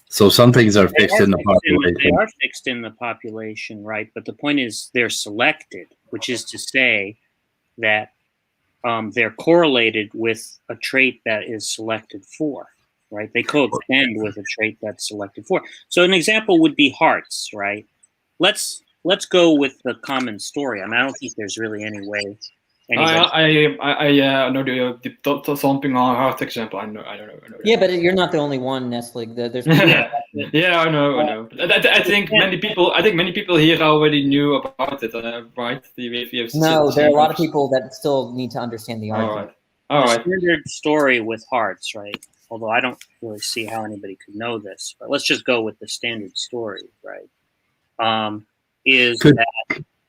So some things are fixed in the population. They are fixed in the population, right? But the point is they're selected, which is to say that they're correlated with a trait that is selected for, right? They coextend with a trait that's selected for. So an example would be hearts, right? Let's go with the common story. I mean, I don't think there's really any way. I know the thumping on heart example. I know. Yeah, but you're not the only one, Nestle. There's yeah, I know. I think many people here already knew about it, right? No, there are a lot of people that still need to understand the argument. All right. Standard story with hearts, right? Although I don't really see how anybody could know this, but let's just go with the standard story, right?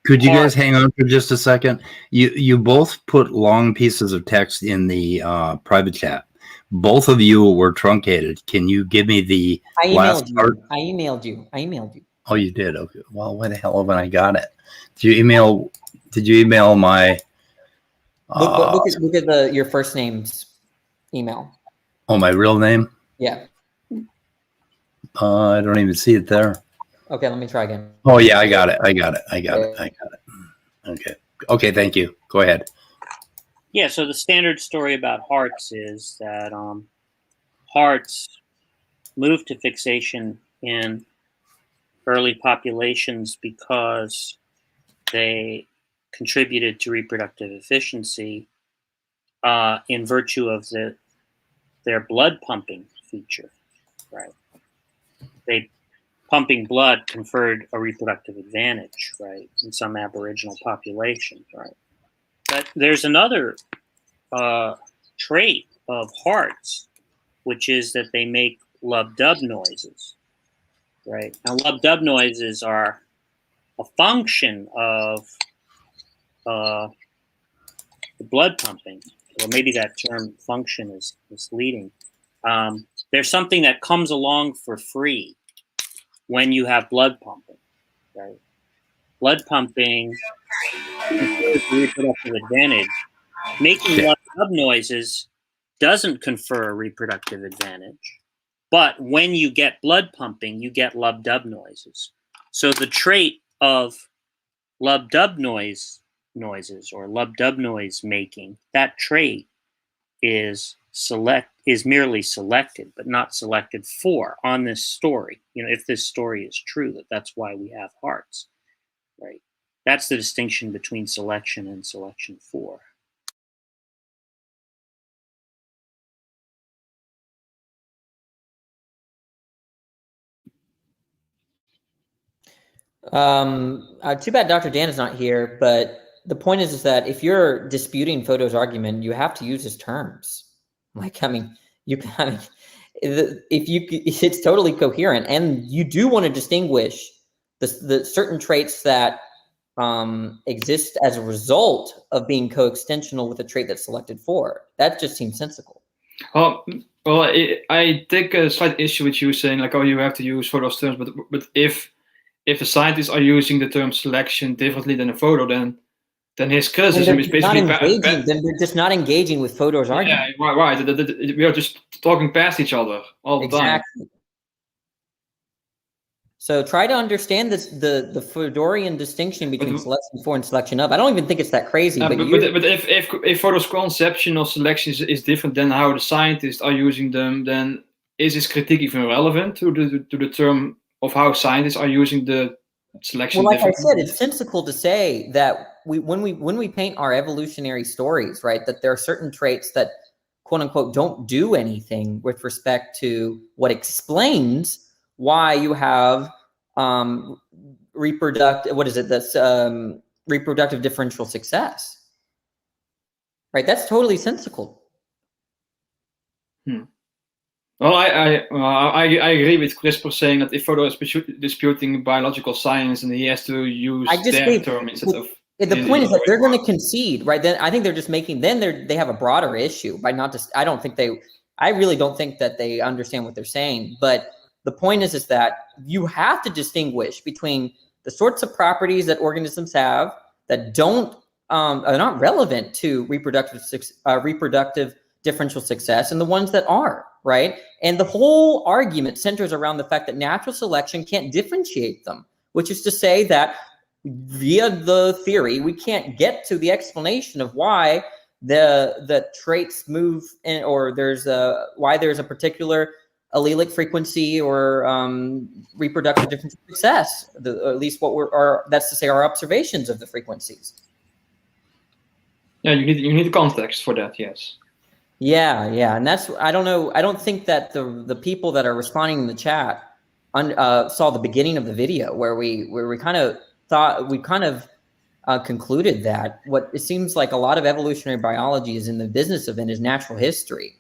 Could you guys hang on for just a second? You both put long pieces of text in the private chat. Both of you were truncated. Can you give me the last part? I emailed you. Oh, you did? Okay. Well, where the hell haven't I got it? Did you email my? Look at your first name's email. Oh, my real name? Yeah. I don't even see it there. Okay, let me try again. Oh yeah, I got it. Okay, thank you. Go ahead. Yeah, so the standard story about hearts is that hearts move to fixation in early populations because they contributed to reproductive efficiency in virtue of their blood pumping feature, right? Pumping blood conferred a reproductive advantage, right, in some Aboriginal populations, right? But there's another trait of hearts, which is that they make lub-dub noises, right? Now, lub-dub noises are a function of the blood pumping, or maybe that term function is misleading. There's something that comes along for free when you have blood pumping, right? Blood pumping confers reproductive advantage. Making lub-dub noises doesn't confer a reproductive advantage. But when you get blood pumping, you get lub-dub noises. So the trait of lub-dub noises or lub-dub noise making, that trait is merely selected, but not selected for on this story. If this story is true, that's why we have hearts, right? That's the distinction between selection and selection for. Too bad Dr. Dan is not here, but the point is that if you're disputing Fodor's argument, you have to use his terms. It's totally coherent, and you do want to distinguish the certain traits that exist as a result of being coextensional with a trait that's selected for. That just seems sensical. Well, I take a slight issue with you saying you have to use Fodor's terms, but if the scientists are using the term selection differently than a Fodor, then his criticism is basically then they're just not engaging with Fodor's argument. Yeah, right. We are just talking past each other all the time. So try to understand the Fodorian distinction between selection for and selection of. I don't even think it's that crazy. But if Fodor's conception of selection is different than how the scientists are using them, then is his critique even relevant to the term of how scientists are using the selection? Well, like I said, it's sensical to say that when we paint our evolutionary stories, right, that there are certain traits that, quote unquote, don't do anything with respect to what explains why you have reproductive differential success, right? That's totally sensical. Well, I agree with CRISPR saying that if Fodor is disputing biological science, and he has to use their term instead of. The point is that they're going to concede, right? Then I think they're just making. Then they have a broader issue by not just. I really don't think that they understand what they're saying. But the point is that you have to distinguish between the sorts of properties that organisms have that are not relevant to reproductive differential success, and the ones that are, right? And the whole argument centers around the fact that natural selection can't differentiate them, which is to say that via the theory, we can't get to the explanation of why the traits move in, or why there's a particular allelic frequency or reproductive differential success, at least that's to say our observations of the frequencies. Yeah, you need context for that, yes. Yeah, and that's, I don't know. I don't think that the people that are responding in the chat saw the beginning of the video where we kind of thought, we kind of concluded that what it seems like a lot of evolutionary biology is in the business of is natural history.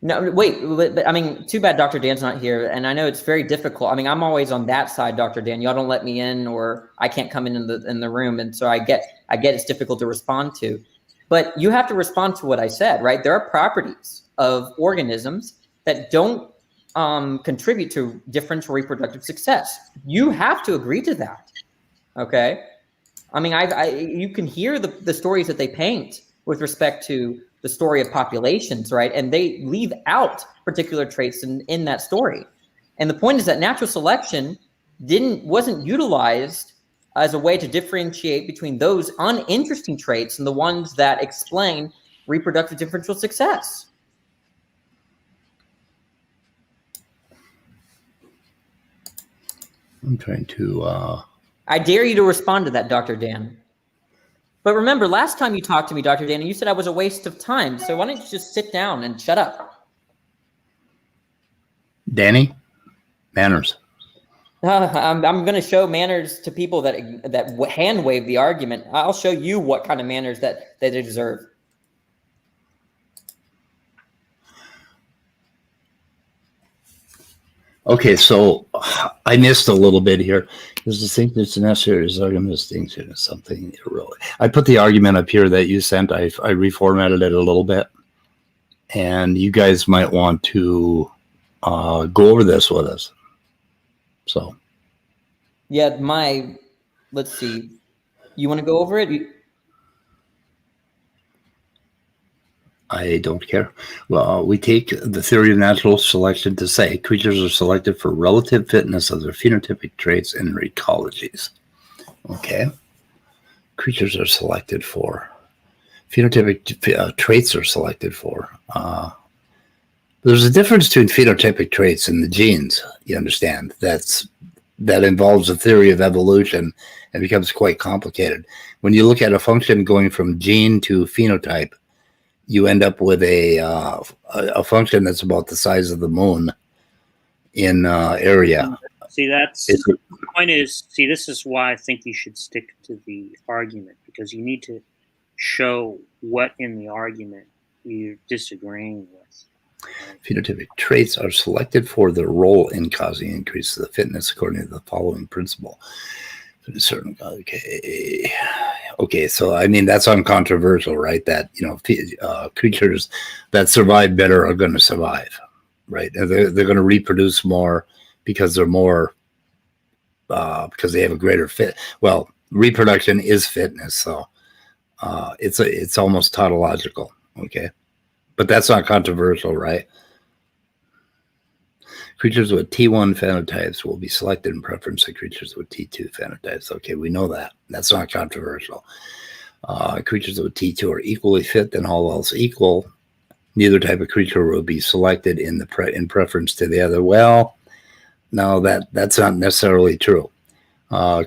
No, wait, but I mean, too bad Dr. Dan's not here, and I know it's very difficult. I mean, I'm always on that side, Dr. Dan. Y'all don't let me in, or I can't come in the room, and so I get it's difficult to respond to. But you have to respond to what I said, right? There are properties of organisms that don't contribute to differential reproductive success. You have to agree to that, okay? I mean, you can hear the stories that they paint with respect to the story of populations, right? And they leave out particular traits in that story. And the point is that natural selection wasn't utilized as a way to differentiate between those uninteresting traits and the ones that explain reproductive differential success. I'm trying to... I dare you to respond to that, Dr. Dan. But remember, last time you talked to me, Dr. Dan, you said I was a waste of time. So why don't you just sit down and shut up? Danny, manners. I'm going to show manners to people that hand wave the argument. I'll show you what kind of manners that they deserve. Okay, so I missed a little bit here. There's a thing that's necessary. There's a distinction. Something really. I put the argument up here that you sent. I reformatted it a little bit, and you guys might want to go over this with us. So, yeah, let's see. You want to go over it? I don't care. Well, we take the theory of natural selection to say creatures are selected for relative fitness of their phenotypic traits and ecologies. Okay. Creatures are selected for. Phenotypic traits are selected for. There's a difference between phenotypic traits and the genes, you understand. That involves a theory of evolution and becomes quite complicated. When you look at a function going from gene to phenotype, you end up with a function that's about the size of the moon in area. See, the point is, this is why I think you should stick to the argument, because you need to show what in the argument you're disagreeing with. Phenotypic traits are selected for their role in causing increase of the fitness according to the following principle. Okay, so I mean that's uncontroversial, right? That creatures that survive better are going to survive, right? They're going to reproduce more because they're more because they have a greater fit. Well, reproduction is fitness, so it's almost tautological, okay? But that's not controversial, right? Creatures with T1 phenotypes will be selected in preference to creatures with T2 phenotypes. Okay, we know that. That's not controversial. Creatures with T2 are equally fit, then all else equal. Neither type of creature will be selected in preference to the other. Well, no, that's not necessarily true.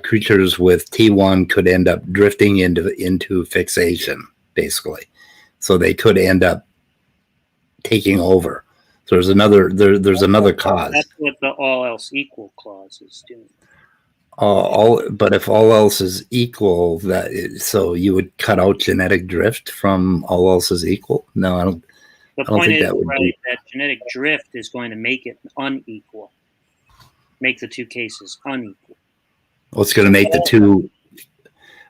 Creatures with T1 could end up drifting into fixation, basically. So they could end up taking over. So there's another cause. That's what the all else equal clause is doing. But if all else is equal, so you would cut out genetic drift from all else is equal? No, I don't. The point is, right, that genetic drift is going to make it unequal, make the two cases unequal. Well, it's going to make the two.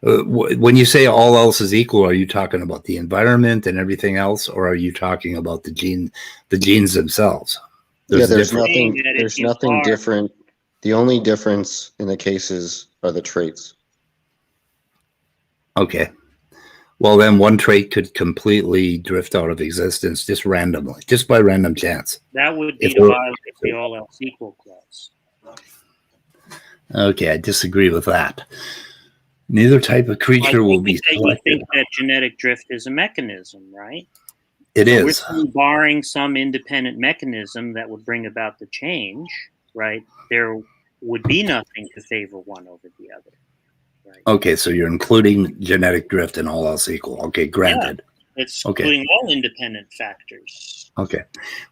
When you say all else is equal, are you talking about the environment and everything else, or are you talking about the genes themselves? There's nothing different. The only difference in the cases are the traits. Okay. Well, then one trait could completely drift out of existence just randomly, just by random chance. That would be to violate the all else equal clause. Okay, I disagree with that. Neither type of creature will be selected. You think that genetic drift is a mechanism, right? It is. We're barring some independent mechanism that would bring about the change, right? There would be nothing to favor one over the other. Right? Okay, so you're including genetic drift and all else equal. Okay, granted. Yeah, it's including all independent factors. Okay.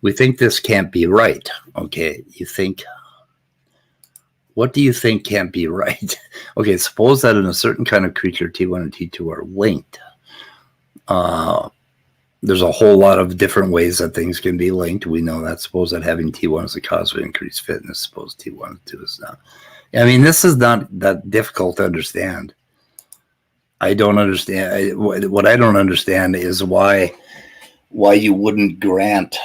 We think this can't be right. Okay, you think... What do you think can't be right? Okay, suppose that in a certain kind of creature, T1 and T2 are linked. There's a whole lot of different ways that things can be linked. We know that. Suppose that having T1 is a cause of increased fitness. Suppose T1 and T2 is not. I mean, this is not that difficult to understand. I don't understand. What I don't understand is why you wouldn't grant...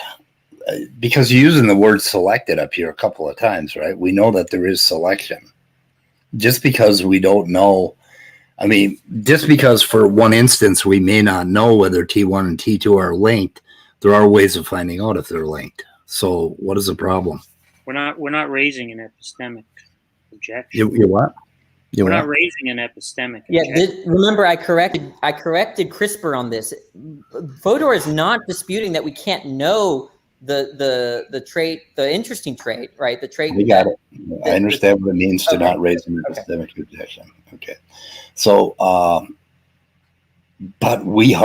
Because you're using the word selected up here a couple of times, right? We know that there is selection. Just because we don't know, I mean, just because for one instance we may not know whether T1 and T2 are linked, there are ways of finding out if they're linked. So what is the problem? We're not raising an epistemic objection. You what? We're not raising an epistemic objection. Yeah, remember I corrected CRISPR on this. Fodor is not disputing that we can't know the trait, the interesting trait, right? The trait. We got it. I understand what it means to not raise an epistemic objection. Okay. So, but we're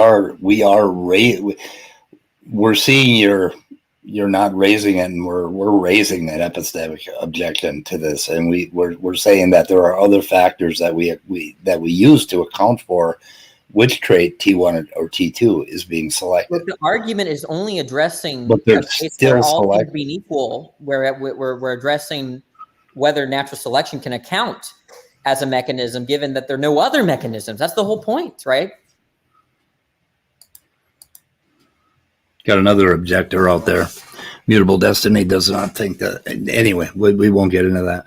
seeing you're not raising it, and we're raising an epistemic objection to this, and we're saying that there are other factors that we use to account for which trait T1 or T2 is being selected. But the argument is only addressing, but they're still all things being equal, where we're addressing whether natural selection can account as a mechanism, given that there are no other mechanisms. That's the whole point, right? Got another objector out there. Mutable Destiny does not think that. Anyway, we won't get into that.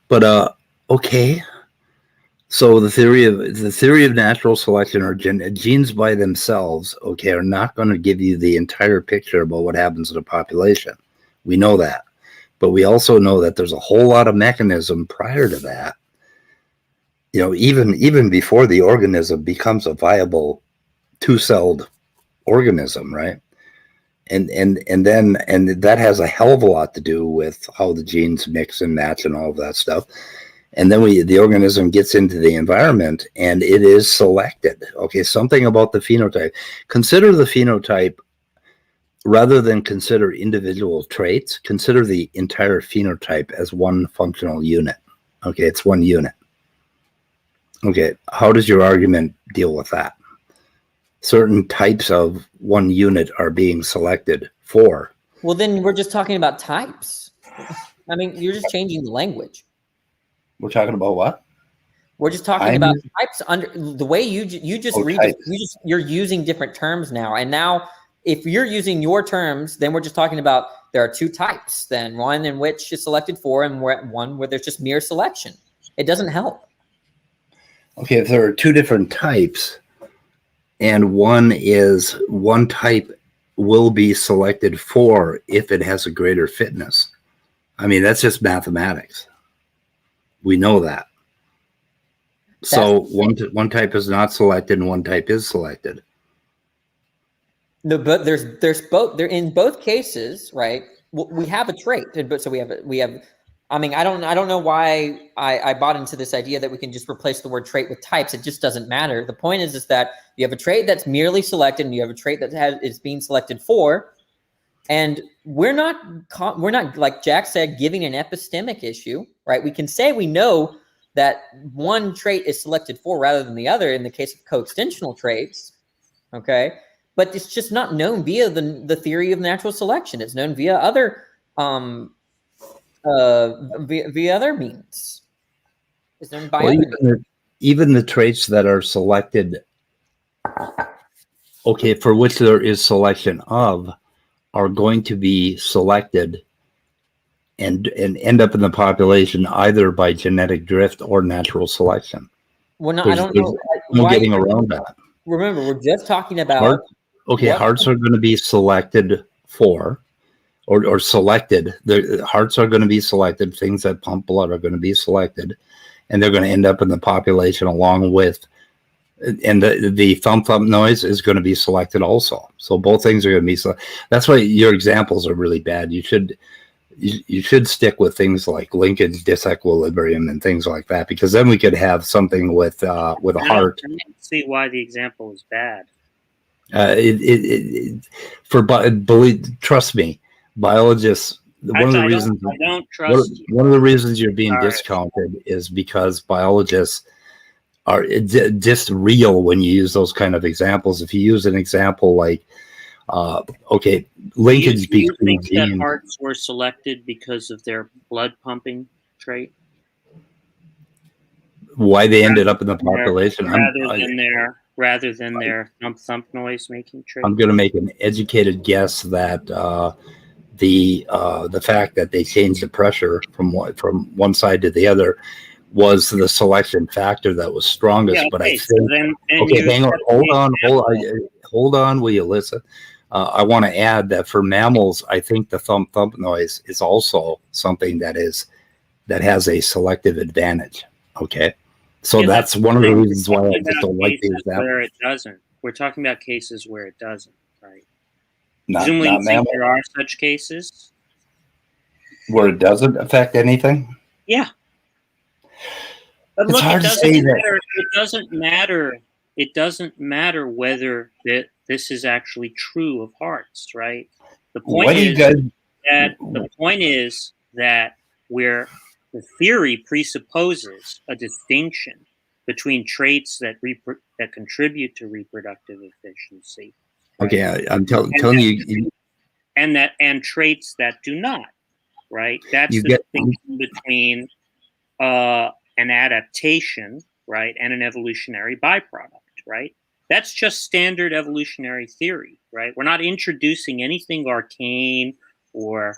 But okay. So the theory of natural selection, or genes by themselves, okay, are not going to give you the entire picture about what happens in a population. We know that, but we also know that there's a whole lot of mechanism prior to that. You know, even before the organism becomes a viable two-celled organism, right? And that has a hell of a lot to do with how the genes mix and match and all of that stuff. And then the organism gets into the environment and it is selected. Okay, something about the phenotype. Consider the phenotype rather than consider individual traits. Consider the entire phenotype as one functional unit. Okay, it's one unit. Okay, how does your argument deal with that? Certain types of one unit are being selected for. Well, then we're just talking about types. I mean, you're just changing the language. We're talking about what? We're just talking about types under the way you just read. You're using different terms now, and now if you're using your terms, then we're just talking about there are two types. Then one in which is selected for, and one where there's just mere selection. It doesn't help. Okay, if there are two different types, and one type will be selected for if it has a greater fitness. I mean, that's just mathematics. We know that. So one type is not selected and one type is selected. No, but there's both. They're in both cases, right? We have a trait, but so we have. I mean, I don't know why I bought into this idea that we can just replace the word trait with types. It just doesn't matter. The point is that you have a trait that's merely selected, and you have a trait that is being selected for. And we're not like Jack said, giving an epistemic issue, right? We can say we know that one trait is selected for rather than the other in the case of coextensional traits, okay? But it's just not known via the theory of natural selection. It's known via other via other means. It's known by other means. Even the traits that are selected, okay, for which there is selection of, are going to be selected and end up in the population either by genetic drift or natural selection. Well, I don't know. No getting around that. Remember, we're just talking about. Hearts are going to be selected for, or selected. The hearts are going to be selected. Things that pump blood are going to be selected, and they're going to end up in the population along with. And the thump noise is going to be selected also. So both things are going to be selected. That's why your examples are really bad. You should stick with things like linkage disequilibrium and things like that, because then we could have something with a heart. I don't see why the example is bad. Trust me, biologists. One of the reasons you're being discounted is because biologists are just real when you use those kind of examples. If you use an example like, linkage do you between think genes. that hearts were selected because of their blood pumping trait? Why they ended up in the population? Rather than their thump noise making trait. I'm going to make an educated guess that the fact that they changed the pressure from one side to the other was the selection factor that was strongest. Yeah, but I think, so hang on, hold on, will you listen? I want to add that for mammals, I think the thump noise is also something that has a selective advantage. Okay, so that's one of the reasons why I just don't like the example. Where it doesn't. We're talking about cases where it doesn't, right? Not think there are such cases where it doesn't affect anything. Yeah. But look, it doesn't matter. It doesn't matter whether this is actually true of hearts, right? The point is that where the theory presupposes a distinction between traits that contribute to reproductive efficiency. Right? Okay, I'm telling you, and traits that do not. Right. That's the distinction between an adaptation, right, and an evolutionary byproduct, right? That's just standard evolutionary theory, right? We're not introducing anything arcane or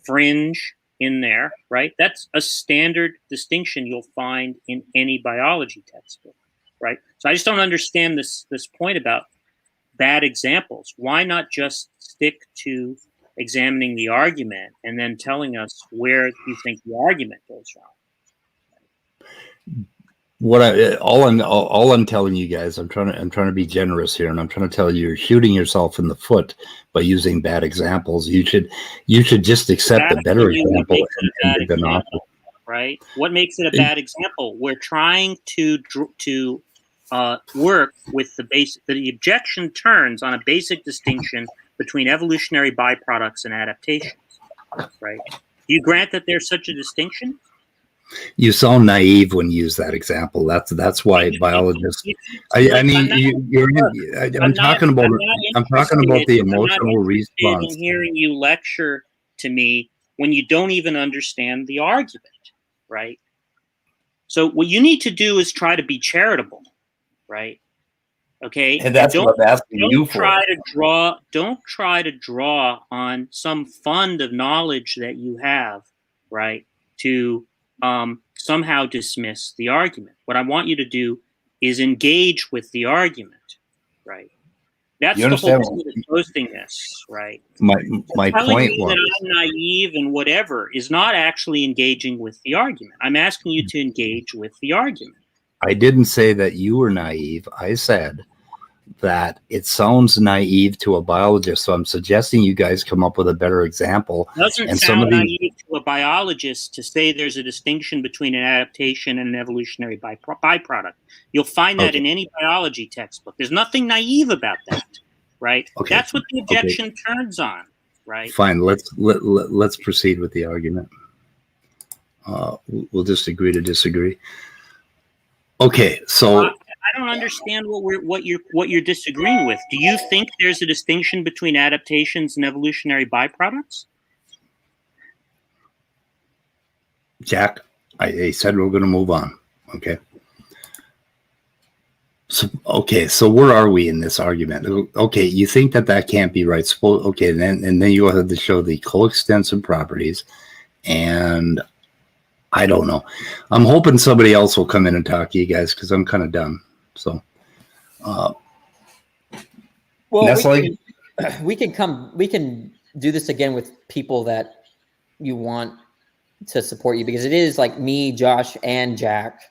fringe, in there, right? That's a standard distinction you'll find in any biology textbook, right? So I just don't understand this point about bad examples. Why not just stick to examining the argument and then telling us where you think the argument goes wrong? All I'm telling you guys, I'm trying to be generous here, and I'm trying to tell you, you're shooting yourself in the foot by using bad examples. You should just accept a better example and give an offer. Right? What makes it a bad example? We're trying to work with the basic. The objection turns on a basic distinction between evolutionary byproducts and adaptations. Right? Do you grant that there's such a distinction? You sound naive when you use that example. That's why biologists. I'm talking about the emotional response. In hearing you lecture to me when you don't even understand the argument, right? So what you need to do is try to be charitable, right? Okay, and that's what I'm asking you for. Don't try to draw on some fund of knowledge that you have, right? To somehow dismiss the argument. What I want you to do is engage with the argument, right? That's the whole point of posting this, right? My point was that I'm naive and whatever is not actually engaging with the argument. I'm asking you to engage with the argument. I didn't say that you were naive. I said that it sounds naive to a biologist. So I'm suggesting you guys come up with a better example. Doesn't sound naive to a biologist to say there's a distinction between an adaptation and an evolutionary byproduct. You'll find that in any biology textbook. There's nothing naive about that, right? Okay. That's what the objection turns on, right? Fine. Let's proceed with the argument. We'll just agree to disagree. Okay, so I don't understand what you're disagreeing with. Do you think there's a distinction between adaptations and evolutionary byproducts? Jack, I said we're going to move on. Okay. So where are we in this argument? Okay, you think that can't be right. Okay, and then you have to show the coextensive properties, and I don't know. I'm hoping somebody else will come in and talk to you guys because I'm kind of done. So, we can do this again with people that you want to support you, because it is like me, Josh, and Jack,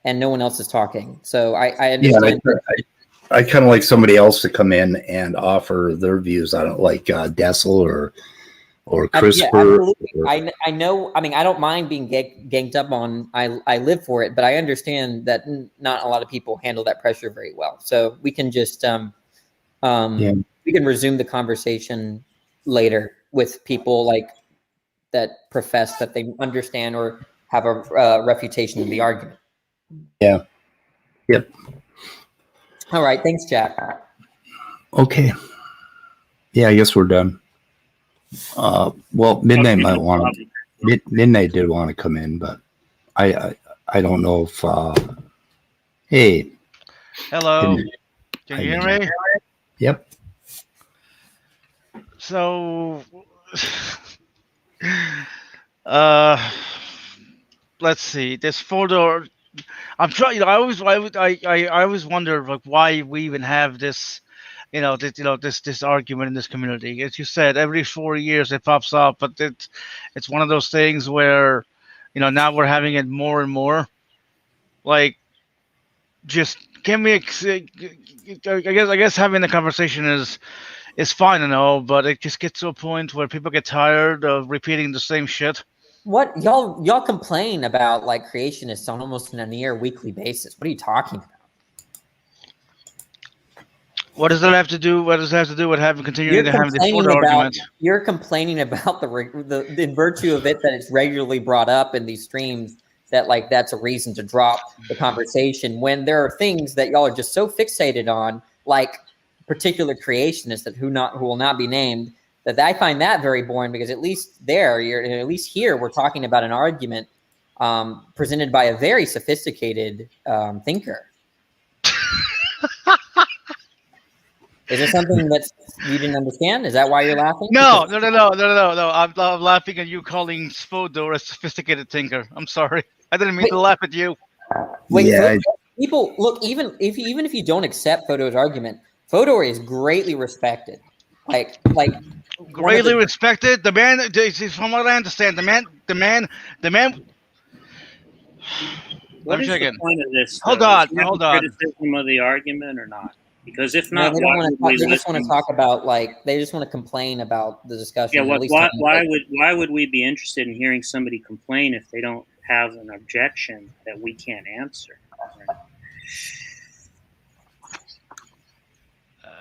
and no one else is talking. So I understand. Yeah, I kind of like somebody else to come in and offer their views on it, like Dessel or CRISPR. Yeah, I know. I mean, I don't mind being ganged up on. I live for it, but I understand that not a lot of people handle that pressure very well. So we can just we can resume the conversation later with people like that profess that they understand or have a refutation of the argument. Yeah. Yep. All right. Thanks, Jack. Okay. Yeah, I guess we're done. Well, Midnight might want to. Midnight did want to come in, but I don't know if. Hey. Hello. Can you hear me? Yep. So, let's see. This Fodor. I'm trying. I always wonder like why we even have this. This argument in this community. As you said, every 4 years it pops up, but it's one of those things where, now we're having it more and more. Like, just can we? I guess having the conversation is fine and all, but it just gets to a point where people get tired of repeating the same shit. What y'all complain about like creationists on almost a near weekly basis? What are you talking about? What does that have to do? What does that have to do with continuing to have this Fodor argument? You're complaining about the in virtue of it that it's regularly brought up in these streams that like that's a reason to drop the conversation when there are things that y'all are just so fixated on, like particular creationists who will not be named, that I find that very boring, because at least at least here we're talking about an argument presented by a very sophisticated thinker. Is there something that you didn't understand? Is that why you're laughing? No. I'm laughing at you calling Fodor a sophisticated thinker. I'm sorry. I didn't mean to laugh at you. Wait, Yeah, people look. Even if you don't accept Fodor's argument, Fodor is greatly respected. Like Greatly respected. The man, from what I understand, the man. What is the checking. point of this? Hold though? on, Is there hold any on. criticism of the argument or not? Because if No, not, they don't why want would we to. They just want to listen? talk about they just want to complain about the discussion. Yeah, at least why would we be interested in hearing somebody complain if they don't have an objection that we can't answer? Right?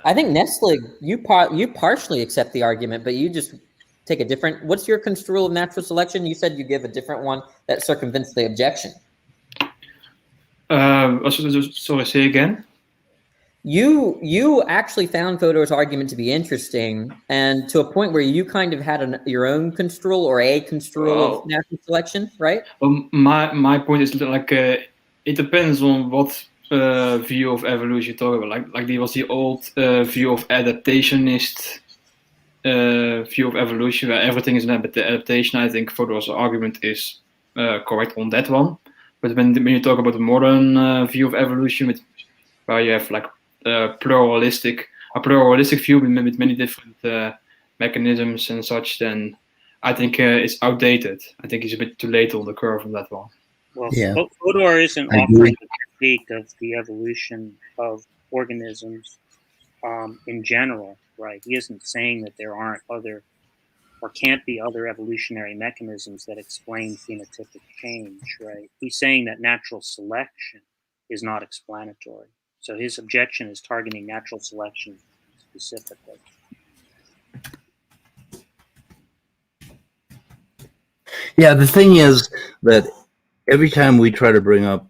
I think Nestle, you partially accept the argument, but you just take a different. What's your construal of natural selection? You said you give a different one that circumvents the objection. Sorry, say again. You actually found Fodor's argument to be interesting, and to a point where you kind of had your own construal or a construal of natural selection, right? Well, my point is like it depends on what view of evolution you talk about. Like there was the old view of adaptationist view of evolution, where everything is an adaptation. I think Fodor's argument is correct on that one. But when you talk about the modern view of evolution, where you have like a pluralistic view with many different mechanisms and such, then I think it's outdated. I think he's a bit too late on the curve on that one. Well, Yeah. Fodor isn't offering a critique of the evolution of organisms in general, right? He isn't saying that there aren't other or can't be other evolutionary mechanisms that explain phenotypic change, right? He's saying that natural selection is not explanatory. So his objection is targeting natural selection specifically. Yeah, the thing is that every time we try to bring up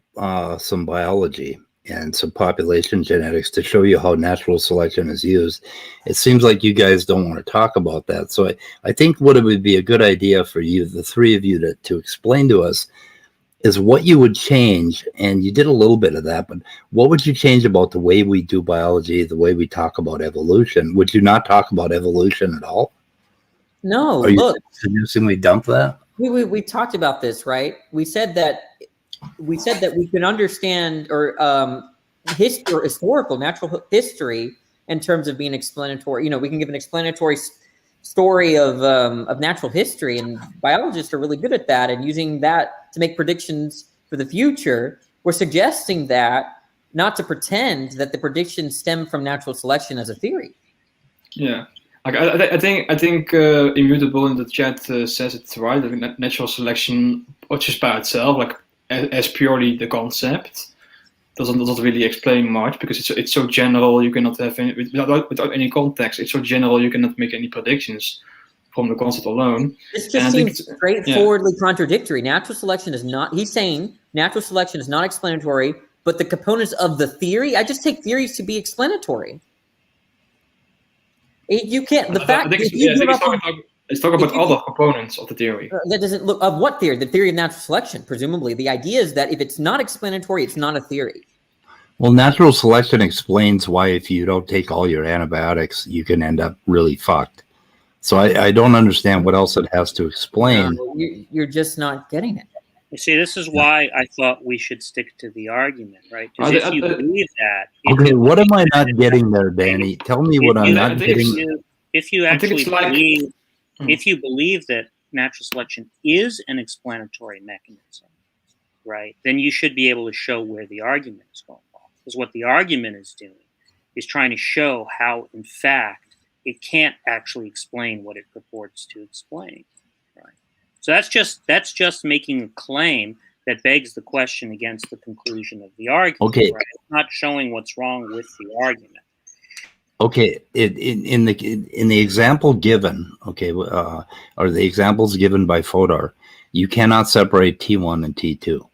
some biology and some population genetics to show you how natural selection is used, it seems like you guys don't want to talk about that. So I think what it would be a good idea for you, the three of you, to explain to us is what you would change. And you did a little bit of that, but what would you change about the way we do biology, the way we talk about evolution? Would you not talk about evolution at all? No, Are you look, suggesting we dump that? we talked about this, right? We said that we can understand historical natural history in terms of being explanatory. You know, we can give an explanatory story of natural history, and biologists are really good at that and using that to make predictions for the future. We're suggesting that, not to pretend that the predictions stem from natural selection as a theory. Yeah. I think Immutable in the chat says it right. I think natural selection, just by itself, like as purely the concept, doesn't really explain much, because it's so general. You cannot have any, without any context. It's so general you cannot make any predictions from the concept alone. This just seems straightforwardly contradictory. Natural selection is not. He's saying natural selection is not explanatory, but the components of the theory. I just take theories to be explanatory. You can't. The fact that let's talk about other components of the theory. That doesn't look of what theory? The theory of natural selection. Presumably, the idea is that if it's not explanatory, it's not a theory. Well, natural selection explains why if you don't take all your antibiotics, you can end up really fucked. So I don't understand what else it has to explain. You're just not getting it. You see, this is why I thought we should stick to the argument, right? Because if you believe that... Okay, what am I not getting there, Danny? Tell me what I'm not getting. If you actually believe... If you believe that natural selection is an explanatory mechanism, right, then you should be able to show where the argument is going wrong. Because what the argument is doing is trying to show how, in fact, it can't actually explain what it purports to explain. Right. So that's just making a claim that begs the question against the conclusion of the argument. Okay. Right? It's not showing what's wrong with the argument. Okay, in the example given, okay, or the examples given by Fodor, you cannot separate T1 and T2,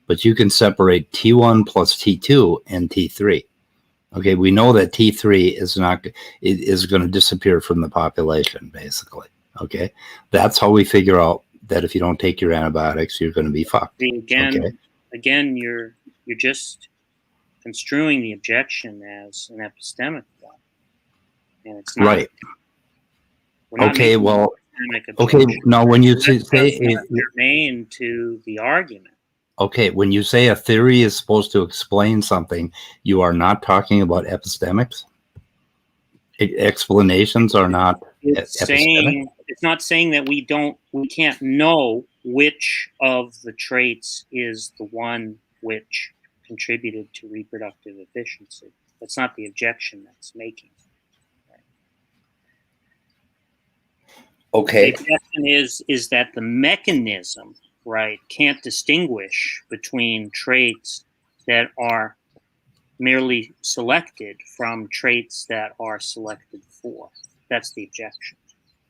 but you can separate T1 plus T2 and T3. Okay, we know that T3 is going to disappear from the population, basically. Okay, that's how we figure out that if you don't take your antibiotics, you're going to be fucked. Again, you're just construing the objection as an epistemic one. and it's not. Right. We're not Okay, making well, systemic okay, objection. now when you say, That's not germane to the argument. okay, when you say a theory is supposed to explain something, you are not talking about epistemics? Explanations are not It's saying, it's not saying that we can't know which of the traits is the one which contributed to reproductive efficiency. That's not the objection that's making. Okay. The objection is that the mechanism, right, can't distinguish between traits that are merely selected from traits that are selected for. That's the objection.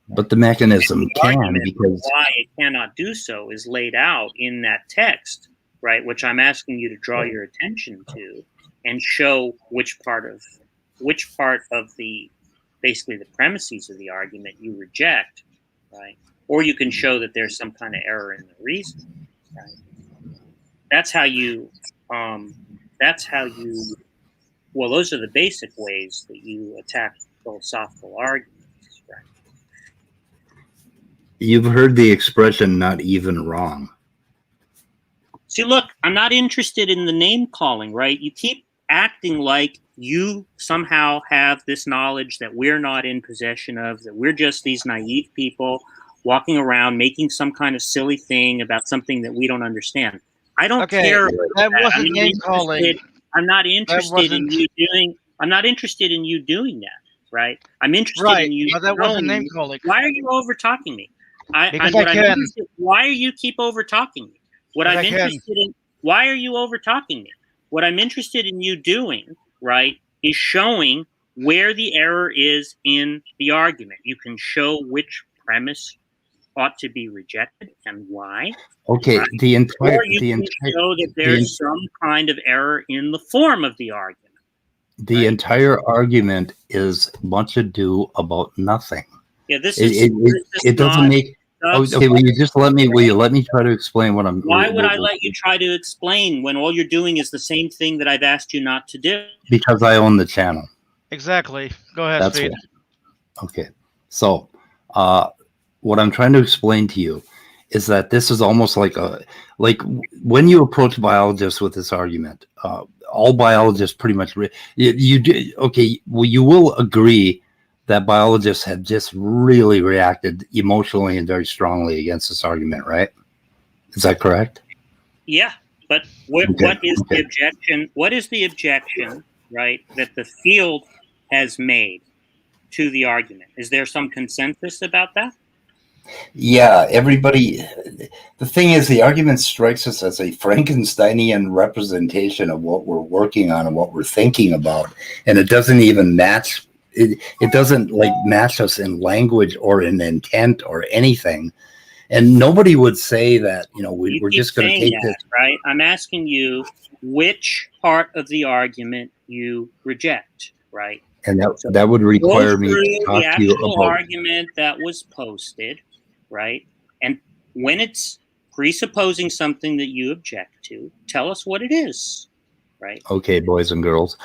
But the mechanism The can, argument because why it cannot do so is laid out in that text, right, which I'm asking you to draw your attention to and show which part of the basically the premises of the argument you reject, right? Or you can show that there's some kind of error in the reason, right? That's how you well, those are the basic ways that you attack philosophical arguments, right? you've heard the expression "not even wrong." See, look, I'm not interested in the name calling, right? You keep acting like you somehow have this knowledge that we're not in possession of, that we're just these naive people walking around making some kind of silly thing about something that we don't understand. I don't care about that that. wasn't name calling. I'm not interested in you doing. I'm not interested in you doing that, right? I'm interested in you. But that wasn't name me. calling. Why are you over talking me? Because I can. Why are you keep over talking me? What I'm interested in. Why are you over talking me? What I'm interested in you doing, right, is showing where the error is in the argument. You can show which premise ought to be rejected and why. Okay, right? the entire Or you can show that there's some kind of error in the form of the argument. The entire argument is much ado about nothing. Yeah, this it doesn't make. Okay, will you let me try to explain what I'm. Why would I let you try to explain when all you're doing is the same thing that I've asked you not to do? Because I own the channel. Exactly. Go ahead, That's Speed. Okay, so what I'm trying to explain to you is that this is almost like when you approach biologists with this argument, all biologists pretty much you do. Okay, well, you will agree that biologists have just really reacted emotionally and very strongly against this argument, right? Is that correct? Yeah, but what is the objection? What is the objection, right, that the field has made to the argument? Is there some consensus about that? Yeah, everybody. The thing is, the argument strikes us as a Frankensteinian representation of what we're working on and what we're thinking about, and it doesn't even match. It doesn't match us in language or in intent or anything. And nobody would say that, we're just going to take this. Right? I'm asking you which part of the argument you reject, right? And that would require me to talk to you about the argument that was posted, right? And when it's presupposing something that you object to, tell us what it is, right? Okay, boys and girls.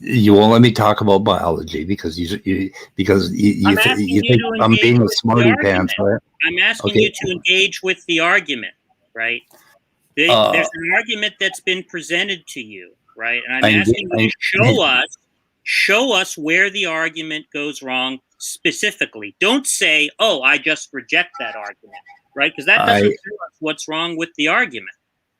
You won't let me talk about biology because you think I'm being a smarty pants, right? I'm asking you to engage with the argument, right? There's an argument that's been presented to you, right? And I'm asking you to show us where the argument goes wrong specifically. Don't say, "Oh, I just reject that argument," right? Because that doesn't tell us what's wrong with the argument,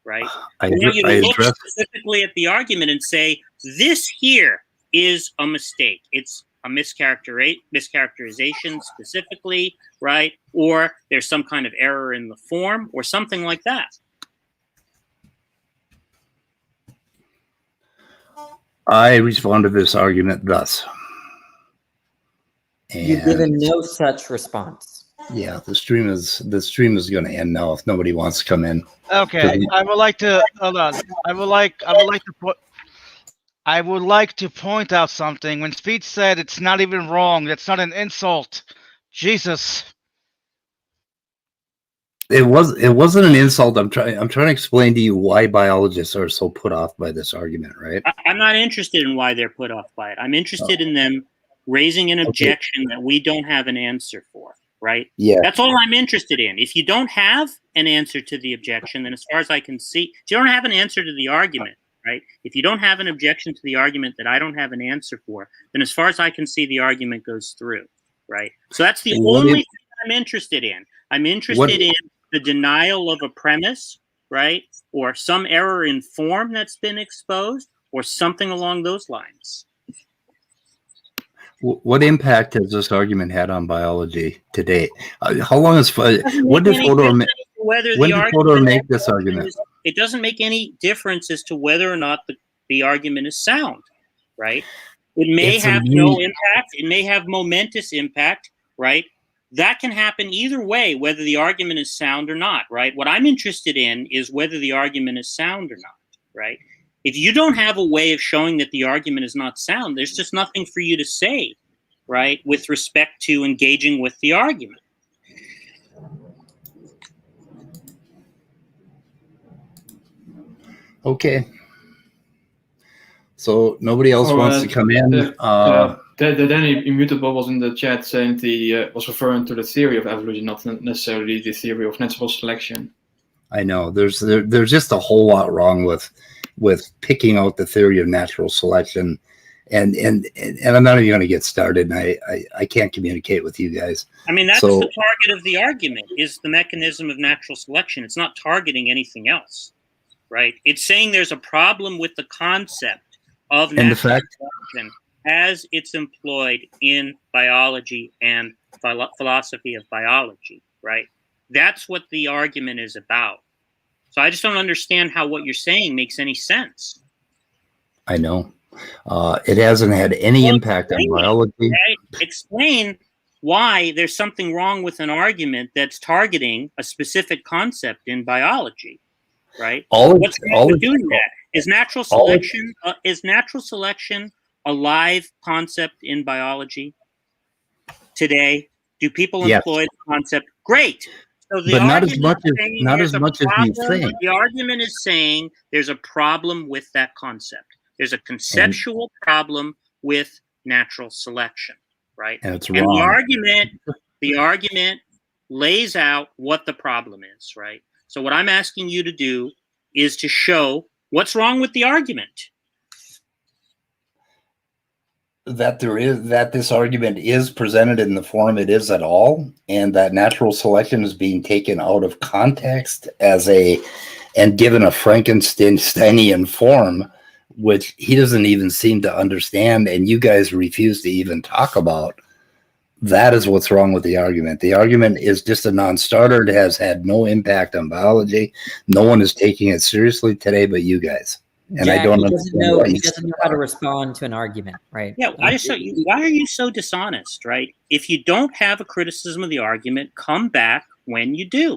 right? I want you to look specifically at the argument and say, this here is a mistake. It's a mischaracterization specifically, right? Or there's some kind of error in the form or something like that. I respond to this argument thus. You've given no such response. Yeah, the stream is going to end now if nobody wants to come in. Okay, I would like to hold on. I would like to point out something. When Speed said it's not even wrong, that's not an insult. Jesus. It wasn't an insult. I'm trying to explain to you why biologists are so put off by this argument, right? I'm not interested in why they're put off by it. I'm interested in them raising an objection that we don't have an answer for, right? Yeah. That's all I'm interested in. If you don't have an answer to the objection, then as far as I can see, if you don't have an answer to the argument, right? If you don't have an objection to the argument that I don't have an answer for, then as far as I can see, the argument goes through, right? So that's the only thing I'm interested in. I'm interested in the denial of a premise, right? Or some error in form that's been exposed, or something along those lines. What impact has this argument had on biology to date? How long is what did Fodor make? When did Fodor make this argument? It doesn't make any difference as to whether or not the argument is sound, right? It may have no impact. It may have momentous impact, right? That can happen either way, whether the argument is sound or not, right? What I'm interested in is whether the argument is sound or not, right? If you don't have a way of showing that the argument is not sound, there's just nothing for you to say, right, with respect to engaging with the argument. Okay. So nobody else wants to come in. Danny Immutable was in the chat saying he was referring to the theory of evolution, not necessarily the theory of natural selection. I know there's just a whole lot wrong with picking out the theory of natural selection, and I'm not even going to get started. And I can't communicate with you guys. I mean, that's the target of the argument, is the mechanism of natural selection. It's not targeting anything else, right? It's saying there's a problem with the concept of natural selection as it's employed in biology and philosophy of biology, right? That's what the argument is about. So I just don't understand how what you're saying makes any sense. I know. It hasn't had any impact on biology. Right? Explain why there's something wrong with an argument that's targeting a specific concept in biology, right? What's wrong with doing that? Is natural selection a live concept in biology today? Do people employ the concept? Great. So but not as much as you think. The argument is saying there's a problem with that concept. There's a conceptual problem with natural selection, right? And it's wrong. And the argument lays out what the problem is, right? So what I'm asking you to do is to show what's wrong with the argument. That this argument is presented in the form it is at all, and that natural selection is being taken out of context and given a Frankensteinian form, which he doesn't even seem to understand, and you guys refuse to even talk about. That is what's wrong with the argument. The argument is just a non-starter. It has had no impact on biology. No one is taking it seriously today but you guys. And Jack, I don't he doesn't know how to respond to an argument, right? Yeah, why are you so dishonest, right? If you don't have a criticism of the argument, come back when you do.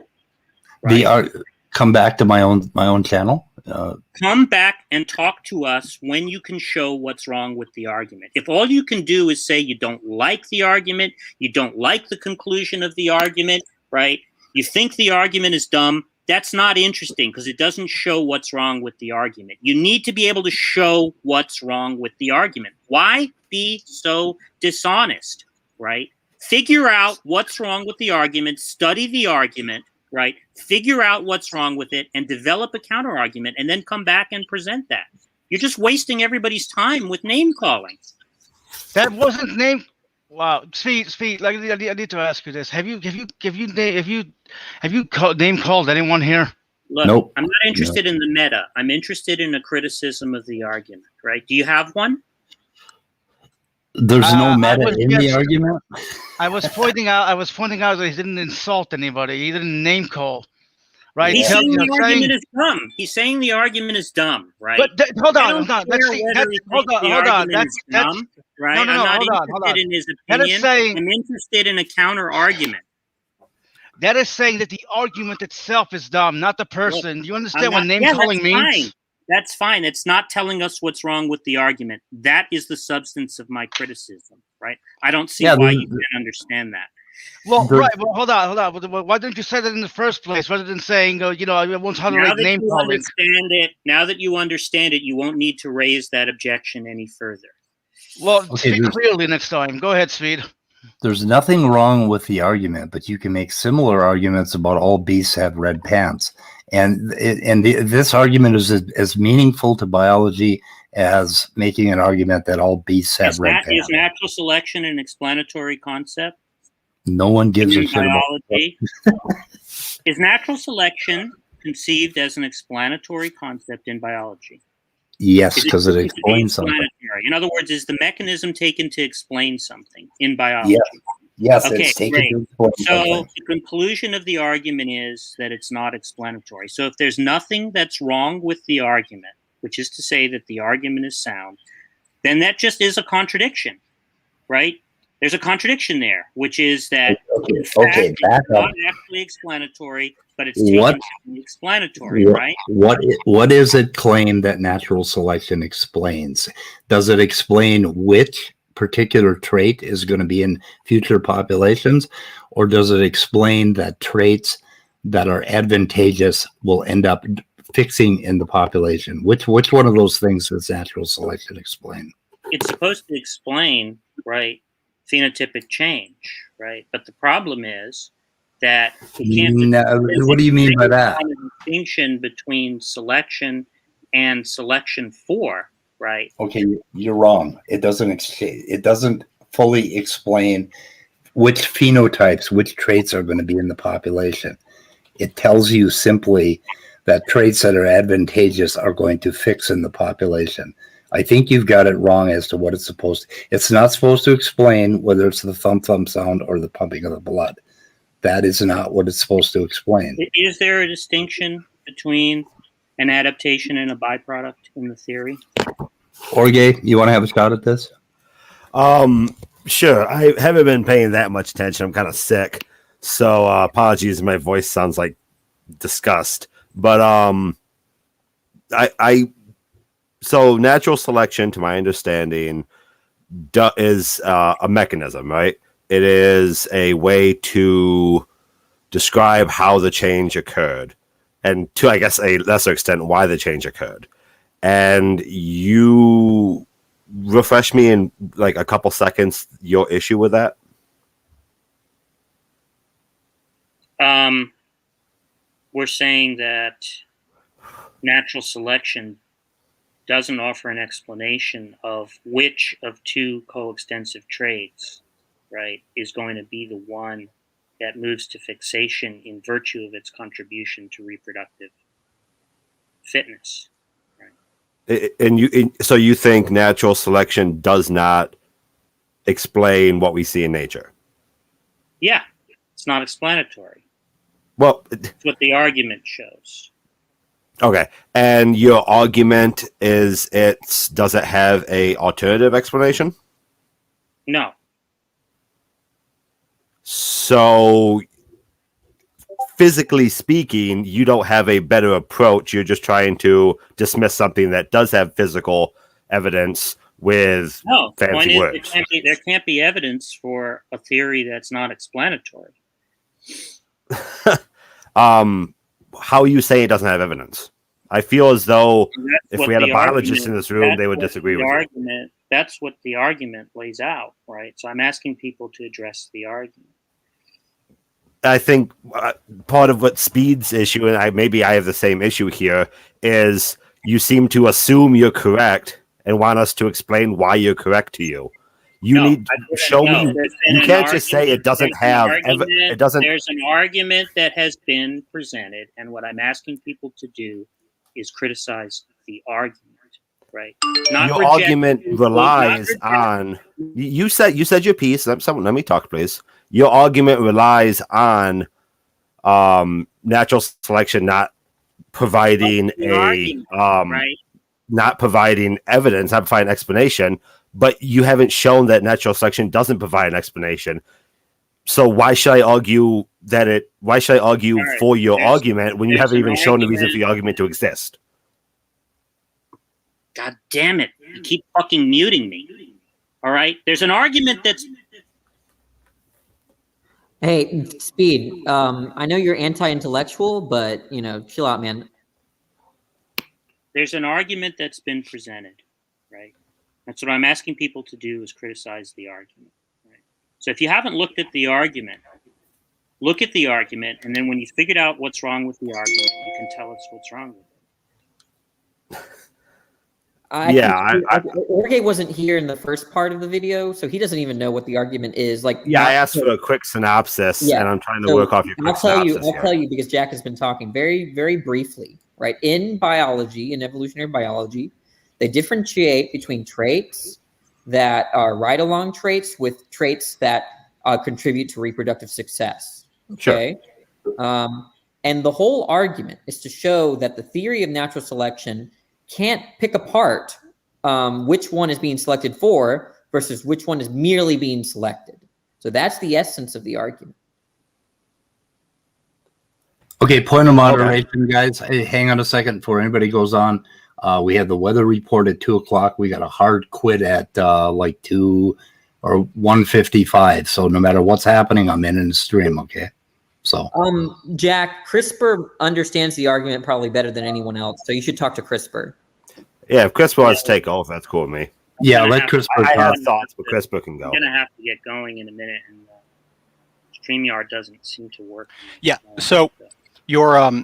Right? Come back to my own channel. Come back and talk to us when you can show what's wrong with the argument. If all you can do is say you don't like the argument, you don't like the conclusion of the argument, right? You think the argument is dumb, that's not interesting because it doesn't show what's wrong with the argument. You need to be able to show what's wrong with the argument. Why be so dishonest, right? Figure out what's wrong with the argument, study the argument, right? Figure out what's wrong with it and develop a counter argument and then come back and present that. You're just wasting everybody's time with name calling. That wasn't name. Wow, Speed. Like, I need to ask you this: Have you name called anyone here? Look, nope. I'm not interested in the meta. I'm interested in a criticism of the argument. Right? Do you have one? There's no meta in the argument. I was pointing out that he didn't insult anybody. He didn't name call. Right? He's saying the argument is dumb. He's saying the argument is dumb. Right? But hold on. Hold on. Right? I'm not interested in his opinion. I'm interested in a counter argument. That is saying that the argument itself is dumb, not the person. Do you understand what name calling means? Fine. That's fine. It's not telling us what's wrong with the argument. That is the substance of my criticism, right? I don't see why you can't understand that. Well, right. Well, hold on. Why didn't you say that in the first place, rather than saying, I won't tolerate name calling? Now that you understand it, you won't need to raise that objection any further. Well, Okay, speak there's- clearly next time. Go ahead, Speed. There's nothing wrong with the argument, but you can make similar arguments about all beasts have red pants. This argument is as meaningful to biology as making an argument that all beasts have red Is pants. natural selection an explanatory concept No one gives a in shit about biology? Is natural selection conceived as an explanatory concept in biology? Yes, Is because it taken to be explains something. explanatory? In other words, is the mechanism taken to explain something in biology? Yes, Okay, it's taken great. to explain So something. the conclusion of the argument is that it's not explanatory. So if there's nothing that's wrong with the argument, which is to say that the argument is sound, then that just is a contradiction, right? There's a contradiction there, which is that in fact, Okay, back it's up. not actually explanatory, but it's taken What? to be explanatory, What, right? what is it claimed that natural selection explains? Does it explain which particular trait is going to be in future populations, or does it explain that traits that are advantageous will end up fixing in the population? Which one of those things does natural selection explain? It's supposed to explain, right, phenotypic change, right? But the problem is that it can't. No, what do you mean by that? A distinction between selection and selection for, right? Okay, you're wrong. It doesn't fully explain which phenotypes, which traits are going to be in the population. It tells you simply that traits that are advantageous are going to fix in the population. I think you've got it wrong as to what it's supposed to. It's not supposed to explain whether it's the thump thump sound or the pumping of the blood. That is not what it's supposed to explain. Is there a distinction between an adaptation and a byproduct in the theory? Jorge, you want to have a shot at this? Sure. I haven't been paying that much attention. I'm kind of sick, so apologies. My voice sounds like disgust, but so natural selection, to my understanding, is a mechanism, right? It is a way to describe how the change occurred, and to, I guess, a lesser extent, why the change occurred. And you refresh me in like a couple seconds your issue with that. We're saying that natural selection doesn't offer an explanation of which of two coextensive traits, right, is going to be the one that moves to fixation in virtue of its contribution to reproductive fitness. So you think natural selection does not explain what we see in nature? Yeah, it's not explanatory. Well, It's what the argument shows. okay. And your argument is does it have a alternative explanation? No. So physically speaking, you don't have a better approach. You're just trying to dismiss something that does have physical evidence with No, the point fancy is words. there can't be evidence for a theory that's not explanatory. How you say it doesn't have evidence? I feel as though That's if what we had a the biologist in argument- this room, that's they would what disagree the with you. argument. That's what the argument lays out, right? So I'm asking people to address the argument. I think part of what Speed's issue, and maybe I have the same issue here, is you seem to assume you're correct and want us to explain why you're correct to you. You No, need I to didn't- show no, me. there's been You an can't just say argument- it doesn't there's an have. argument- It doesn't. There's an argument that has been presented, and what I'm asking people to do is criticize the argument, right? Not Your reject- argument not relies reject- on. You said your piece. Let me talk, please. Your argument relies on natural selection not providing The argument, right? not providing evidence, not providing explanation, but you haven't shown that natural selection doesn't provide an explanation. So why should I argue why should I argue All right, for your there's- argument when you there's haven't an even shown the reason argument- for your argument to exist? God damn it. You keep fucking muting me. All right? There's an argument that's Hey, Speed, I know you're anti-intellectual, but, chill out, man. there's an argument that's been presented, right? That's what I'm asking people to do, is criticize the argument. Right? So if you haven't looked at the argument, look at the argument, and then when you figured out what's wrong with the argument, you can tell us what's wrong with it. Jorge wasn't here in the first part of the video, so he doesn't even know what the argument is. Like, I asked for a quick synopsis, and I'm trying to work off your quick synopsis. I'll tell you because Jack has been talking very, very briefly, right? In biology, in evolutionary biology, they differentiate between traits that are ride-along traits with traits that contribute to reproductive success. Okay. Sure. And the whole argument is to show that the theory of natural selection can't pick apart which one is being selected for versus which one is merely being selected. So that's the essence of the argument. Okay, point of moderation, guys. Hey, hang on a second before anybody goes on. We have the weather report at 2:00. We got a hard quit at like 2 or 1:55. So no matter what's happening, I'm in the stream. Okay. So Jack, CRISPR understands the argument probably better than anyone else. So you should talk to CRISPR. Yeah, if CRISPR wants to take over, that's cool with me. Yeah, let CRISPR. I have thoughts, but CRISPR can go. I'm gonna have to get going in a minute, and StreamYard doesn't seem to work. Yeah. So your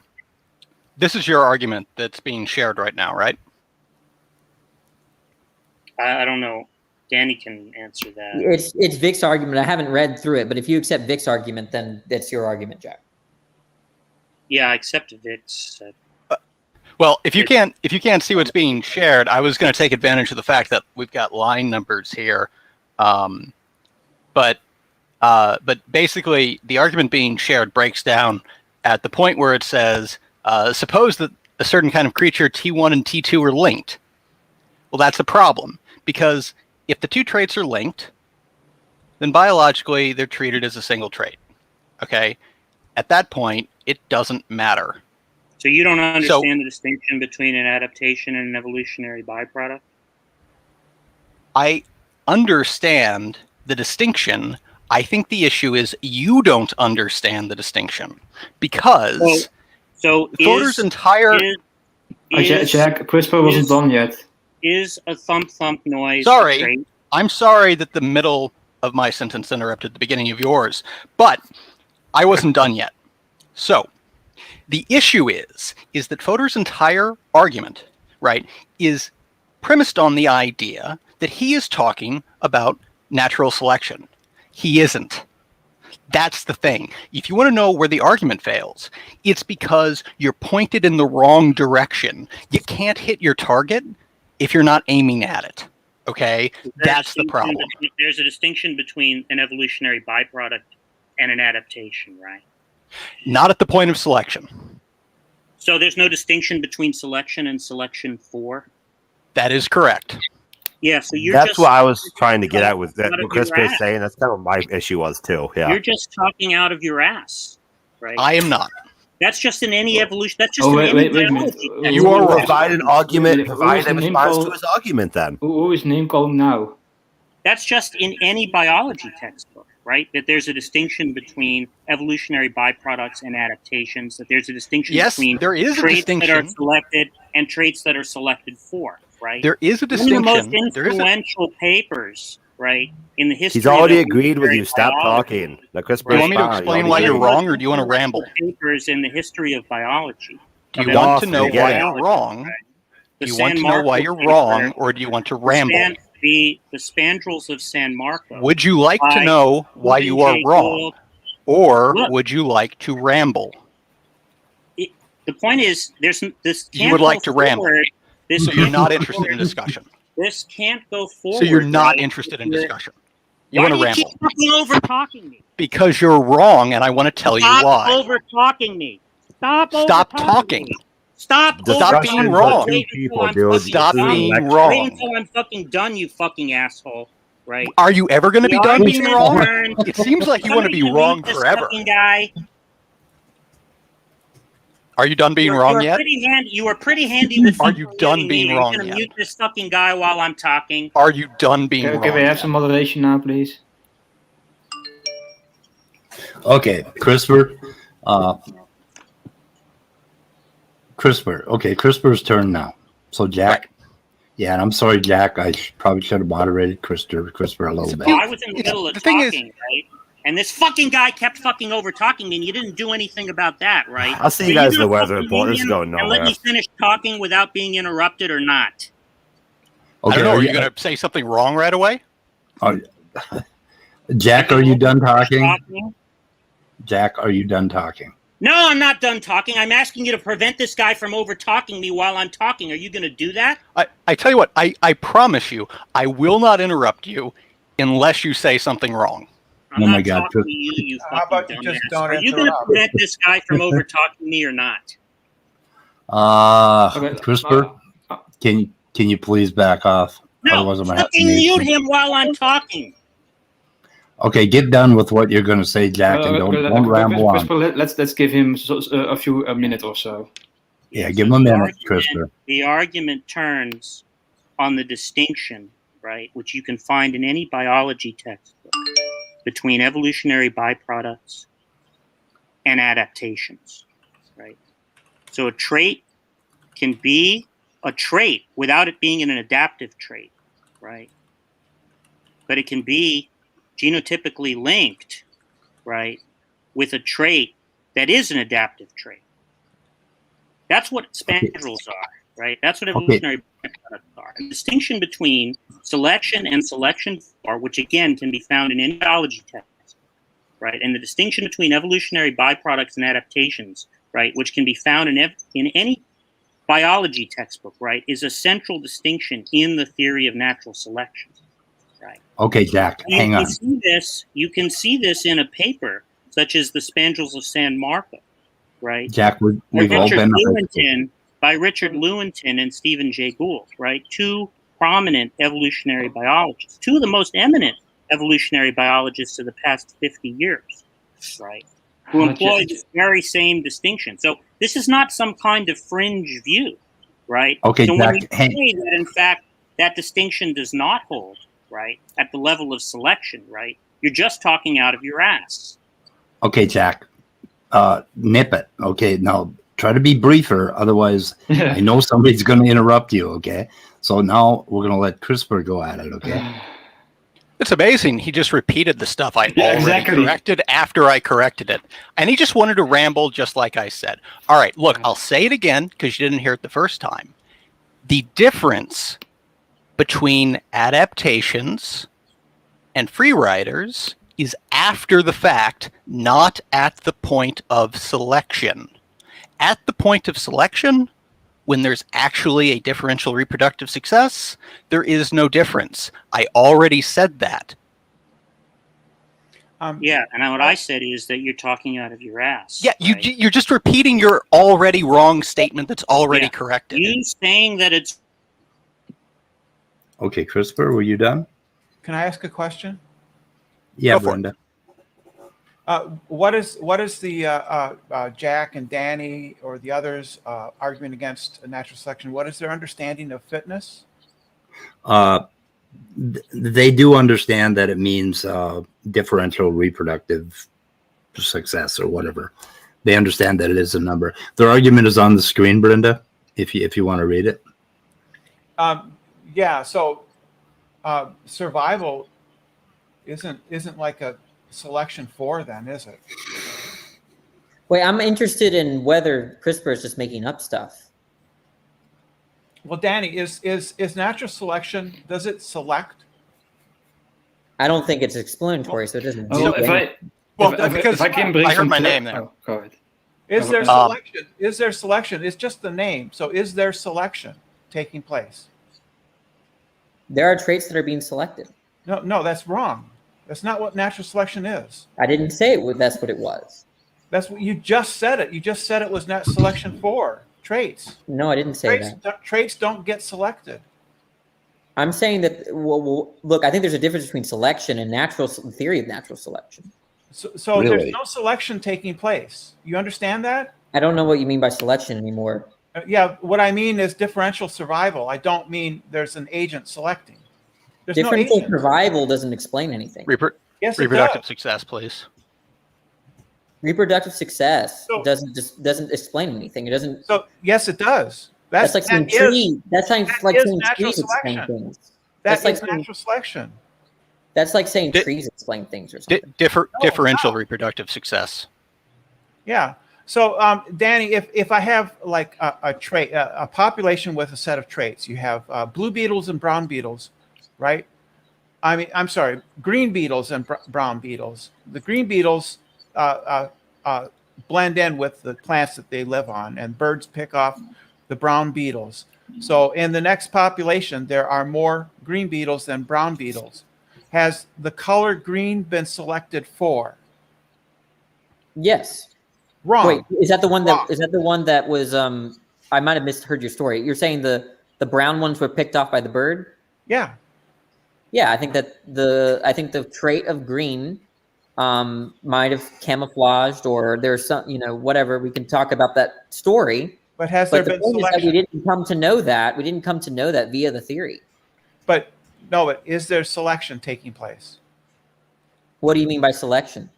this is your argument that's being shared right now, right? I don't know. Danny can answer that. It's Vic's argument. I haven't read through it, but if you accept Vic's argument, then that's your argument, Jack. Yeah, I accept Vic's. Well, if you can't see what's being shared, I was going to take advantage of the fact that we've got line numbers here, but basically the argument being shared breaks down at the point where it says, suppose that a certain kind of creature T1 and T2 are linked. Well, that's a problem, because if the two traits are linked, then biologically they're treated as a single trait. Okay, at that point it doesn't matter. So you don't understand the distinction between an adaptation and an evolutionary byproduct? I understand the distinction. I think the issue is you don't understand the distinction, because Fodor's entire... Jack, CRISPR wasn't done yet. Is a thump noise Sorry, a trait? I'm sorry that the middle of my sentence interrupted the beginning of yours, but I wasn't done yet. So, the issue is that Fodor's entire argument, right, is premised on the idea that he is talking about natural selection. He isn't. That's the thing. If you want to know where the argument fails, it's because you're pointed in the wrong direction. You can't hit your target if you're not aiming at it. Okay? That's the problem. There's a distinction between an evolutionary byproduct and an adaptation, right? Not at the point of selection. So there's no distinction between selection and selection 4? That is correct. Yeah, so that's what I was trying to get at with that. What CRISPR is saying, that's kind of what my issue was too. Yeah, you're just talking out of your ass, right? I am not. That's just in any evolution. That's just in any biology. You are provide an argument, provide a response to his argument. Then who is name calling now? That's just in any biology textbook, right? That there's a distinction between evolutionary byproducts and adaptations. That there's a distinction between there is traits a distinction that are selected and traits that are selected for. Right? There is a distinction. One of the most influential papers, right, in the history. He's already agreed with you. Stop talking. Do you want me to explain why you're wrong, or do you want to ramble? Papers in the history of biology. Do you want to know why you're wrong? Right? Do you want to know why you're wrong, or do you want to ramble? The spandrels of San Marco. Would you like to know why you are wrong, or would you like to ramble? The point is, there's this. You would like to ramble. So you're not interested in discussion. This can't go forward. So you're not interested in discussion. You want to ramble. Why do you keep over talking me? Because you're wrong, and I want to tell you why. Stop over talking me. Stop talking. Stop being wrong. Stop being wrong. Wait until I'm fucking done, you fucking asshole. Right? Are you ever going to be done being wrong? It seems like you want to be wrong forever. Guy. Are you done being wrong yet? You were pretty handy with. Are you done being wrong yet? I'm gonna mute this fucking guy while I'm talking. Are you done being wrong? Can we have some moderation now, please? Okay, CRISPR. CRISPR. Okay, CRISPR's turn now. So Jack, Yeah, and I'm sorry, Jack. I probably should have moderated Christopher a little bit. Well, I was in the middle of The thing is- talking, right? And this fucking guy kept fucking over talking me, and you didn't do anything about that, right? I'll see you So guys in gonna the weather fucking report. lean This is in going and let nowhere. me finish talking without being interrupted or not? I don't know. Are you you- going to say something wrong right away? Jack, are you done talking? Talking? Jack, are you done talking? No, I'm not done talking. I'm asking you to prevent this guy from over talking me while I'm talking. Are you going to do that? I tell you what, I promise you, I will not interrupt you unless you say something wrong. I'm Oh not my God, talking to you, you How fucking about you just dumbass. don't Are you going to interrupt? prevent this guy from over talking me or not? Okay, Christopher, can you please back off? No, Otherwise I'm gonna have to fucking mute mute you. him while I'm talking. Okay, get done with what you're going to say, Jack, and don't ramble on. Christopher, let's give him a few minute or so. Yeah, give him a minute, Christopher. The argument turns on the distinction, right, which you can find in any biology textbook, between evolutionary byproducts and adaptations, right? So a trait can be a trait without it being an adaptive trait, right? But it can be genotypically linked, right, with a trait that is an adaptive trait. That's what spandrels are, right? That's what evolutionary byproducts are. A distinction between selection and selection for, which again can be found in any biology text, right? And the distinction between evolutionary byproducts and adaptations, right, which can be found in any biology textbook, right, is a central distinction in the theory of natural selection. Right. Okay, Jack, hang on. You can see this in a paper such as the Spandrels of San Marco, right? Jack, we've all been. By Richard Lewontin and Stephen Jay Gould, right? Two prominent evolutionary biologists, two of the most eminent evolutionary biologists of the past 50 years, right? Who employ this very same distinction. So this is not some kind of fringe view, right? Okay, so Jack, when you say that, in fact, that distinction does not hold, right, at the level of selection, right, you're just talking out of your ass. Okay, Jack, nip it. Okay, now try to be briefer. Otherwise, I know somebody's going to interrupt you. Okay, so now we're going to let Christopher go at it. Okay. It's amazing. He just repeated the stuff I already corrected after I corrected it. And he just wanted to ramble just like I said. All right, look, I'll say it again because you didn't hear it the first time. The difference between adaptations and free riders is after the fact, not at the point of selection. At the point of selection, when there's actually a differential reproductive success, there is no difference. I already said that. Yeah, and what I said is that you're talking out of your ass. Yeah, right? you're just repeating your already wrong statement that's already corrected. You saying that it's... Okay, Christopher, were you done? Can I ask a question? Yeah, Go for Brenda. What is the Jack and Danny or the others argument against natural selection? What is their understanding of fitness? They do understand that it means differential reproductive success or whatever. They understand that it is a number. Their argument is on the screen, Brenda, if you want to read it. Yeah. So survival isn't like a selection for, then, is it? Wait, I'm interested in whether CRISPR is just making up stuff. Well, Danny, is natural selection, does it select? I don't think it's explanatory, so it doesn't. Oh, do if anything. I can bring I heard my some name there. Oh, go ahead. Is there selection? Is there selection? It's just the name. So is there selection taking place? There are traits that are being selected. No, that's wrong. That's not what natural selection is. I didn't say it was. That's what it was. That's what you just said. It. You just said it was not selection for traits. No, I didn't say that. Traits don't get selected. I'm saying that. Well, look, I think there's a difference between selection and natural theory of natural selection. So Really? there's no selection taking place. You understand that? I don't know what you mean by selection anymore. Yeah, what I mean is differential survival. I don't mean there's an agent selecting. There's Differential no agent. survival doesn't explain anything. Yes, it Reproductive does. success, please. Reproductive success So- doesn't explain anything. It doesn't. So yes, it does. That's like saying tree. That's like saying natural trees explain selection. things. That's like is natural selection. That's like saying trees explain things or something. Differential reproductive success. Yeah. So, Danny, if I have like a trait, a population with a set of traits, you have blue beetles and brown beetles, right? I mean, I'm sorry, green beetles and brown beetles. The green beetles blend in with the plants that they live on, and birds pick off the brown beetles. So in the next population, there are more green beetles than brown beetles. Has the color green been selected for? Yes. Wrong. Wait, is that the one Wrong. that was I might have misheard your story. You're saying the brown ones were picked off by the bird? Yeah. Yeah, I think the trait of green might have camouflaged, or there's some, whatever. We can talk about that story. But has there been point selection? is that we didn't come to know that. We didn't come to know that via the theory. But is there selection taking place? What do you mean by selection?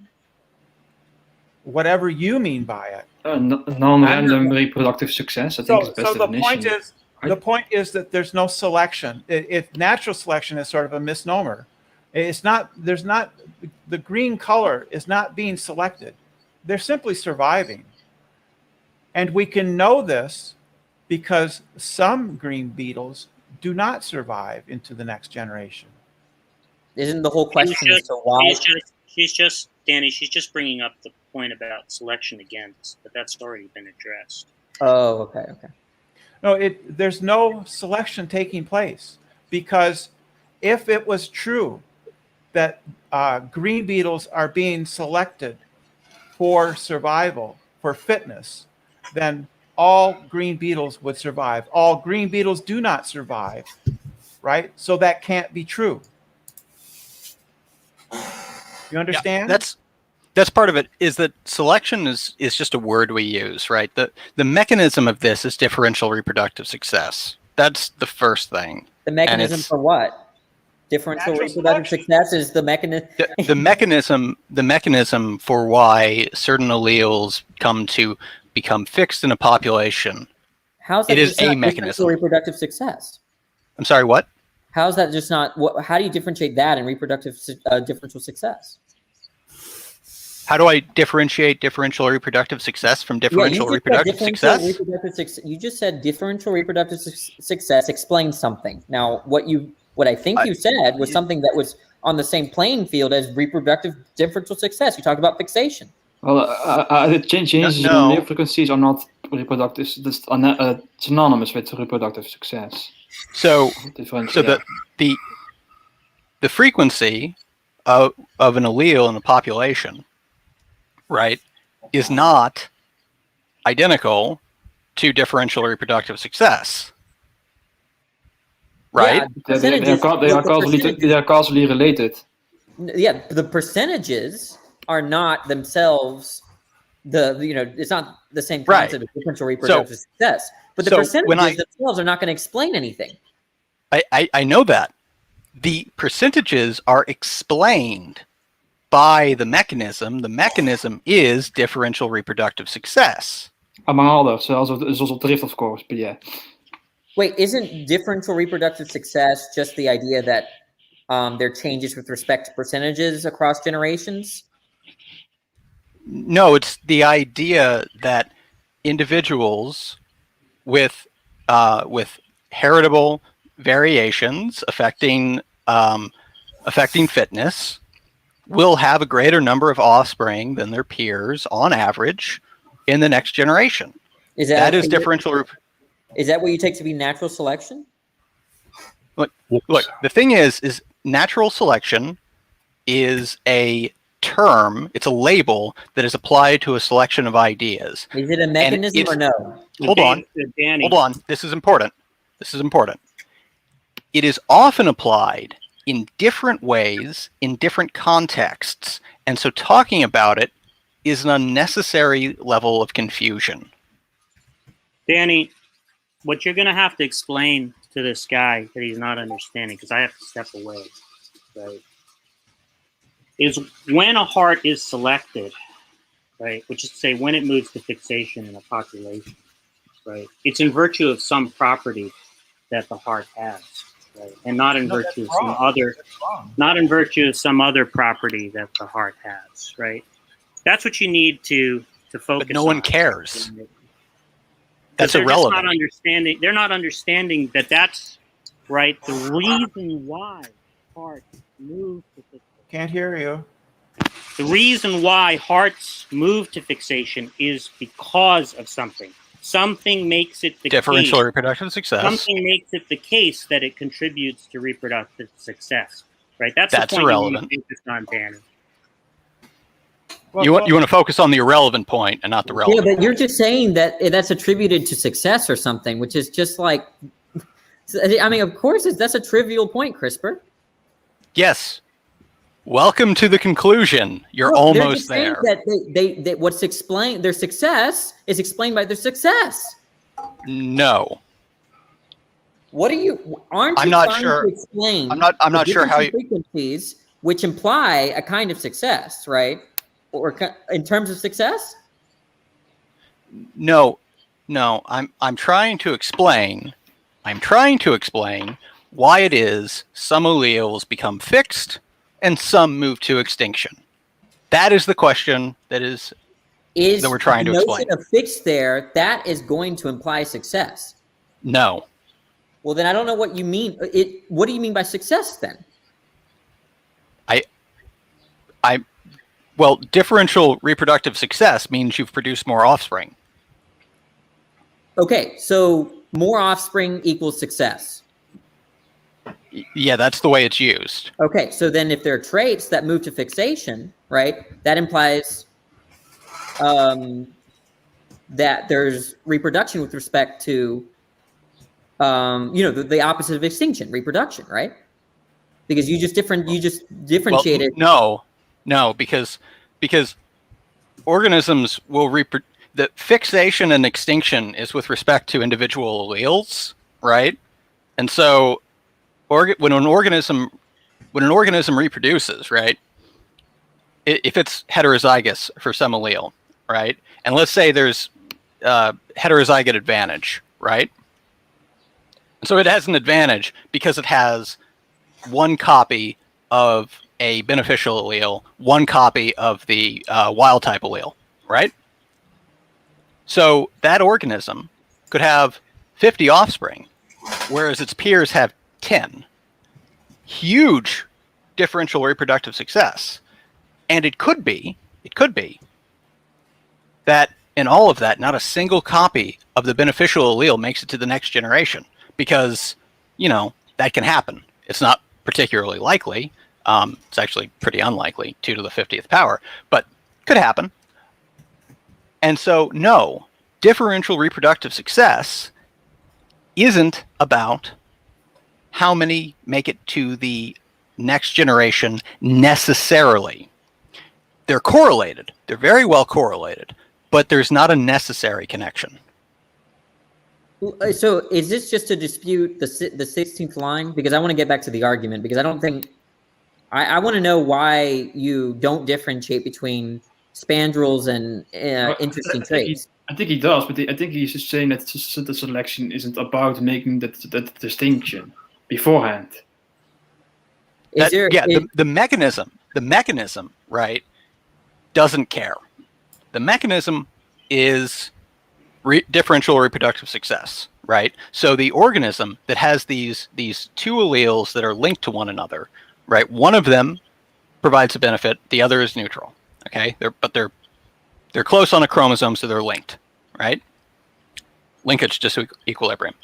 Whatever you mean by it. Non-random reproductive success. I think is the best definition. The point is that there's no selection. If natural selection is sort of a misnomer. It's not. There's not. The green color is not being selected. They're simply surviving. And we can know this because some green beetles do not survive into the next generation. Isn't the whole question as to why? Danny, she's just bringing up the point about selection again, but that's already been addressed. Oh, okay. No, there's no selection taking place, because if it was true that green beetles are being selected for survival, for fitness, then all green beetles would survive. All green beetles do not survive, right? So that can't be true. You understand? Yeah, that's part of it, is that selection is just a word we use, right? The mechanism of this is differential reproductive success. That's the first thing. The mechanism for what? Differential reproductive success is the mechanism. The mechanism for why certain alleles come to become fixed in a population. How's that? It is a mechanism. Reproductive success. I'm sorry, what? How's that just not? How do you differentiate that in reproductive differential success? How do I differentiate differential reproductive success from differential reproductive success? You just said differential reproductive success explains something. Now, what I think you said was something that was on the same playing field as reproductive differential success. You talked about fixation. Well, the changes in allele frequencies are not reproductive. It's synonymous with reproductive success. So the frequency of an allele in a population, right, is not identical to differential reproductive success, right? Yeah, they are causally related. Yeah, the percentages are not themselves it's not the same concept of differential reproductive success. But the percentages themselves are not going to explain anything. I know that. The percentages are explained by the mechanism. The mechanism is differential reproductive success. Among others, there's also drift, of course, but yeah. Wait, isn't differential reproductive success just the idea that there are changes with respect to percentages across generations? No, it's the idea that individuals with heritable variations affecting fitness will have a greater number of offspring than their peers on average in the next generation. That is differential. Is that what you take to be natural selection? Look, the thing is natural selection is a term, it's a label that is applied to a selection of ideas. Is it a mechanism or no? Hold on. This is important. It is often applied in different ways, in different contexts, and so talking about it is an unnecessary level of confusion. Danny, what you're going to have to explain to this guy that he's not understanding, because I have to step away, right, is when a heart is selected, right, which is to say when it moves to fixation in a population, right? It's in virtue of some property that the heart has, right? And not in virtue of some other, not in virtue of some other property that the heart has, right? That's what you need to focus on. But no one cares. That's they're irrelevant. Just not understanding. They're not understanding that that's right. The reason why hearts move to fixation. Can't hear you. The reason why hearts move to fixation is because of something. Something makes it the Differential case. reproductive success. Something makes it the case that it contributes to reproductive success. Right. That's the point irrelevant. You focus on, Danny. Well, You want to focus on the irrelevant point and not the relevant. Yeah, but you're just saying that that's attributed to success or something, which is just like, I mean, of course, that's a trivial point, CRISPR. Yes. Welcome to the conclusion. You're Well, they're almost just saying there. That they what's explained, their success is explained by their success. No. What are you? Aren't I'm you not trying sure. to explain? I'm not the sure how difference in frequencies, which imply a kind of success, right? Or in terms of success? No. I'm trying to explain. Why it is some alleles become fixed and some move to extinction. That is the question that we're trying to explain. The notion of fixed there, that is going to imply success. No. Well, then I don't know what you mean. What do you mean by success then? Well, differential reproductive success means you've produced more offspring. Okay, so more offspring equals success. Yeah, that's the way it's used. Okay, so then if there are traits that move to fixation, right, that implies that there's reproduction with respect to, the opposite of extinction, reproduction, right? Because you just differentiated. Well, no, because organisms will the fixation and extinction is with respect to individual alleles, right? And so when an organism reproduces, right, if it's heterozygous for some allele, right, and let's say there's heterozygote advantage, right, and so it has an advantage because it has one copy of a beneficial allele, one copy of the wild type allele, right? So that organism could have 50 offspring, whereas its peers have 10. Huge differential reproductive success. And it could be that in all of that, not a single copy of the beneficial allele makes it to the next generation because, that can happen. It's not particularly likely. It's actually pretty unlikely, 2 to the 50th power, but could happen. And so, no, differential reproductive success isn't about how many make it to the next generation necessarily. They're correlated. They're very well correlated, but there's not a necessary connection. So is this just to dispute the 16th line? Because I want to get back to the argument, because I don't think I want to know why you don't differentiate between spandrels and interesting traits. I think he does, but I think he's just saying that the selection isn't about making that distinction beforehand. The mechanism, right, doesn't care. The mechanism is differential reproductive success, right? So the organism that has these two alleles that are linked to one another, right? One of them provides a benefit, the other is neutral. Okay, they're close on a chromosome, so they're linked, right? Linkage just equilibrium.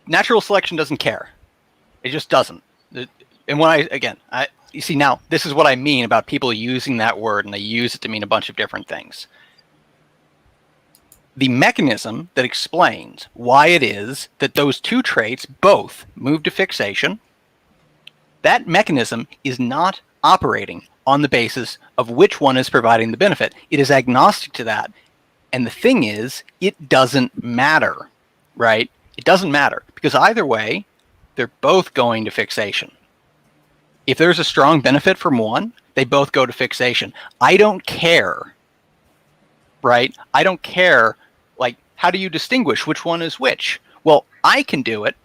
Natural selection doesn't care; it just doesn't. And when you see now, this is what I mean about people using that word, and they use it to mean a bunch of different things. The mechanism that explains why it is that those two traits both move to fixation, that mechanism is not operating on the basis of which one is providing the benefit. It is agnostic to that. And the thing is, it doesn't matter, right? It doesn't matter because either way, they're both going to fixation. If there's a strong benefit from one, they both go to fixation. I don't care, right? I don't care how do you distinguish which one is which? Well, I can do it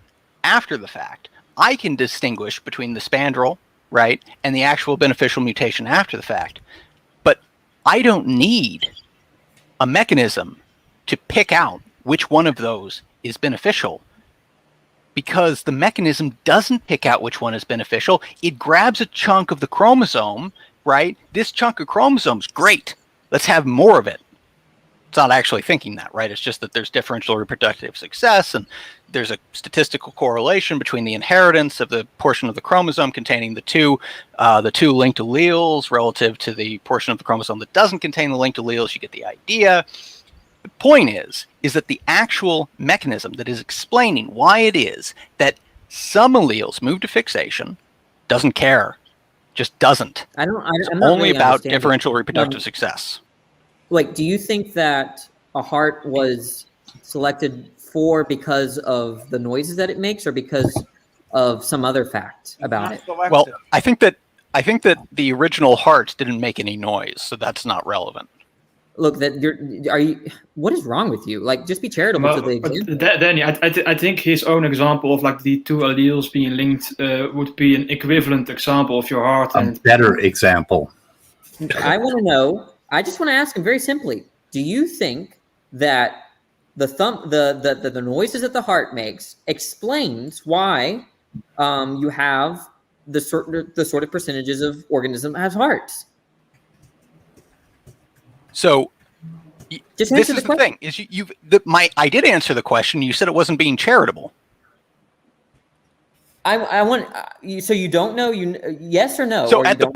after the fact. I can distinguish between the spandrel, right, and the actual beneficial mutation after the fact. But I don't need a mechanism to pick out which one of those is beneficial, because the mechanism doesn't pick out which one is beneficial. It grabs a chunk of the chromosome, right? This chunk of chromosome's great. Let's have more of it. It's not actually thinking that, right? It's just that there's differential reproductive success, and there's a statistical correlation between the inheritance of the portion of the chromosome containing the two linked alleles relative to the portion of the chromosome that doesn't contain the linked alleles. You get the idea. The point is that the actual mechanism that is explaining why it is that some alleles move to fixation doesn't care, just doesn't. I'm It's not only really about understanding. differential reproductive success. Like, do you think that a heart was selected for because of the noises that it makes, or because of some other fact about it? Selected. Well, I think that the original heart didn't make any noise, so that's not relevant. Look, what is wrong with you? Like, just be charitable to the example. Danny, I think his own example of like the two alleles being linked would be an equivalent example of your heart. A And better example. I want to know. I just want to ask him very simply: do you think that the noises that the heart makes explains why you have the sort of percentages of organism that has hearts? So Just this answer is the the question. thing: I did answer the question. You said it wasn't being charitable. I want you. So you don't know? Yes or no? So or at the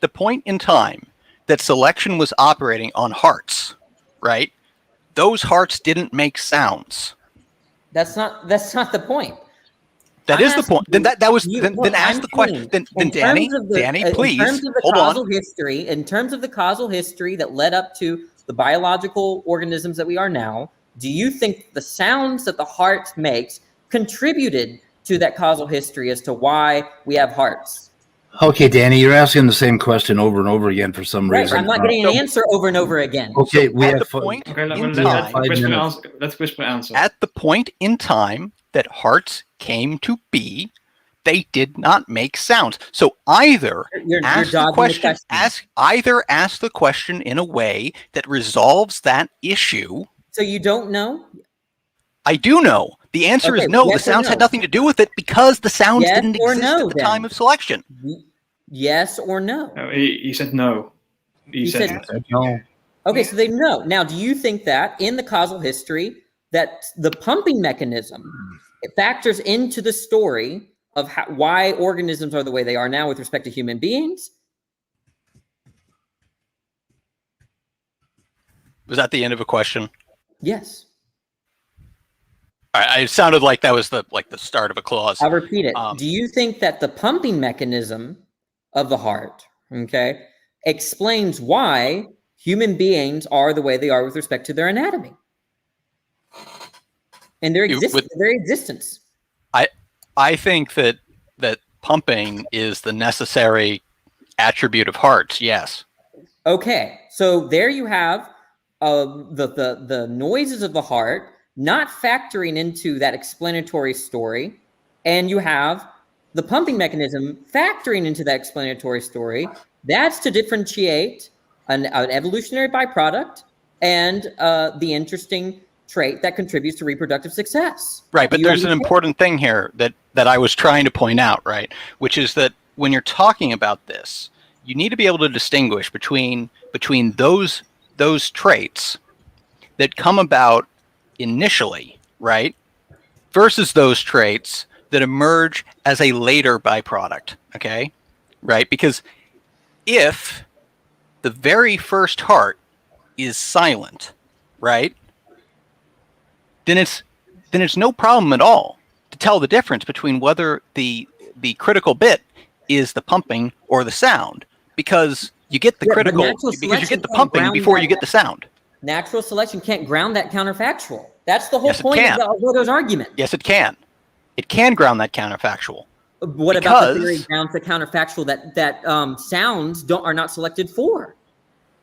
point in time that selection was operating on hearts, right? Those hearts didn't make sounds. That's not the point. That is the point. Then Then ask the question. Then Danny, please in terms of the hold causal on. history, in terms of the causal history that led up to the biological organisms that we are now, do you think the sounds that the heart makes contributed to that causal history as to why we have hearts? Okay, Danny, you're asking the same question over and over again for some Right, reason. I'm not getting an answer over and over again. Okay, we At have the point okay, in let time, Whisper minutes. answer. Let Whisper answer. at the point in time that hearts came to be, they did not make sounds. So either You're ask the dodging the question, question. ask the question in a way that resolves that issue. So you don't know? I do know. The answer is Okay, no. yes The or sounds no? had nothing to do with it because the sounds Yes didn't or exist no, at the then? time of selection. Yes or no? No, he said no. He said No. Okay, so they know. Now, do you think that in the causal history that the pumping mechanism it factors into the story of why organisms are the way they are now with respect to human beings? Was that the end of a question? Yes. It sounded like that was the start of a clause. I'll repeat it. Um, Do you think that the pumping mechanism of the heart, okay, explains why human beings are the way they are with respect to their anatomy and their existence? I think that pumping is the necessary attribute of hearts. Yes. Okay, so there you have the noises of the heart not factoring into that explanatory story, and you have the pumping mechanism factoring into that explanatory story. That's to differentiate an evolutionary byproduct and the interesting trait that contributes to reproductive success. Right, but there's an important thing here that I was trying to point out, right? Which is that when you're talking about this, you need to be able to distinguish between those traits that come about initially, right, versus those traits that emerge as a later byproduct, okay? Right? Because if the very first heart is silent, right, then it's no problem at all to tell the difference between whether the critical bit is the pumping or the sound, because you get the critical, because you get the pumping before you get the sound. Natural selection can't ground that counterfactual. That's the whole Yes, it point can. of Fodor's argument. Yes, it can. It can ground that counterfactual. What about the theory grounds the counterfactual that sounds are not selected for?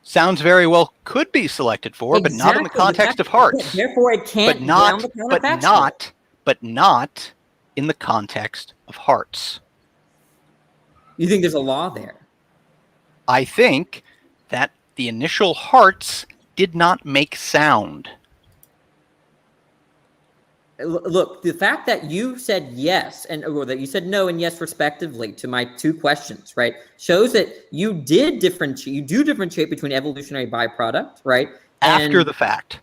sounds very well could be selected for, but not in the context of hearts. Therefore, it can't ground the counterfactual. But not in the context of hearts. You think there's a law there? I think that the initial hearts did not make sound. Look, the fact that you said yes or that you said no and yes respectively to my two questions, right, shows that you did differentiate. You do differentiate between evolutionary byproduct, right? After the fact.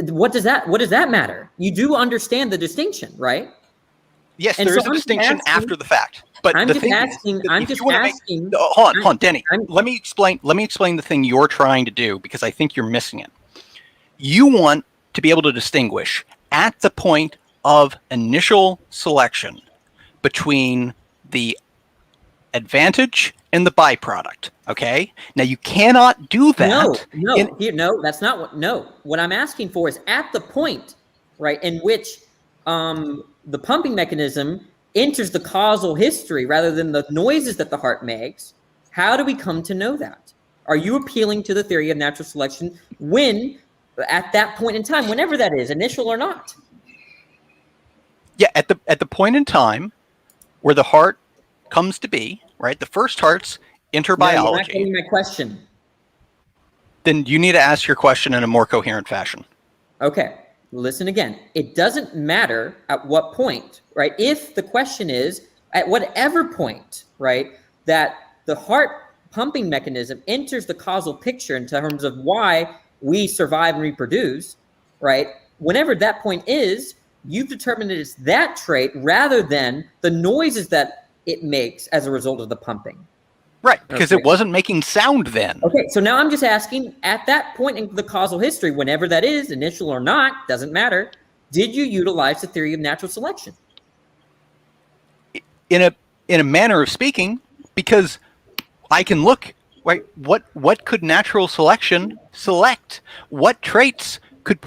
What does that matter? You do understand the distinction, right? Yes, there is a distinction after the fact. But I'm the just thing asking. is, I'm just asking. Hold on, Denny. Let me explain the thing you're trying to do, because I think you're missing it. You want to be able to distinguish at the point of initial selection between the advantage and the byproduct. Okay. Now you cannot do that. No, that's not what. No, what I'm asking for is at the point, right, in which the pumping mechanism enters the causal history rather than the noises that the heart makes. How do we come to know that? Are you appealing to the theory of natural selection when, at that point in time, whenever that is, initial or not? Yeah, at the point in time where the heart comes to be, right? The first hearts enter biology. You're not getting my question. Then you need to ask your question in a more coherent fashion. Okay, listen again. It doesn't matter at what point, right? If the question is at whatever point, right, that the heart pumping mechanism enters the causal picture in terms of why we survive and reproduce, right? Whenever that point is, you've determined that it's that trait rather than the noises that it makes as a result of the pumping. Right, because it wasn't making sound then. Okay, so now I'm just asking, at that point in the causal history, whenever that is, initial or not, doesn't matter, did you utilize the theory of natural selection? In a manner of speaking, because I can look, right, what could natural selection select? What traits could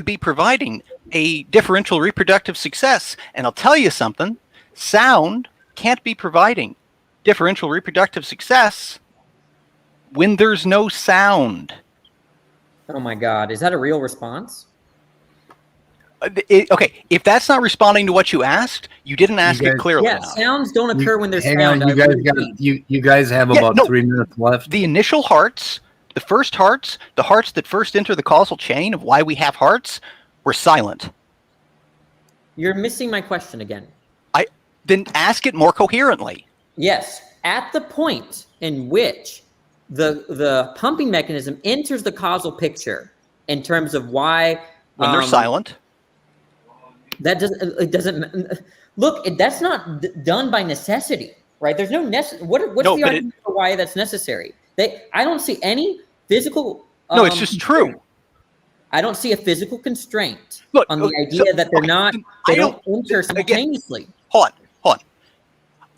be providing a differential reproductive success? And I'll tell you something, sound can't be providing differential reproductive success when there's no sound. Oh my God, is that a real response? Okay, if that's not responding to what you asked, you didn't ask it clearly Yeah, enough. sounds don't occur when there's Hang sound. on, you guys have about 3 minutes left. The initial hearts, the first hearts, the hearts that first enter the causal chain of why we have hearts, were silent. You're missing my question again. Then ask it more coherently. Yes, at the point in which the pumping mechanism enters the causal picture in terms of why when they're silent. That doesn't look. That's not done by necessity, right? There's no what's the argument for why that's necessary? I don't see any physical. No, it's just true. I don't see a physical constraint on the idea that they don't enter simultaneously. Hold on.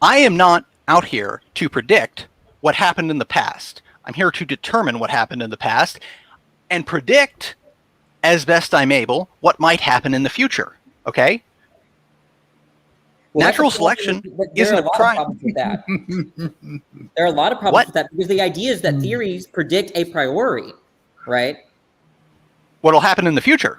I am not out here to predict what happened in the past. I'm here to determine what happened in the past and predict, as best I'm able, what might happen in the future. Okay? Natural selection isn't a crime. There are a lot of problems with that because the idea is that theories predict a priori, right? What'll happen in the future?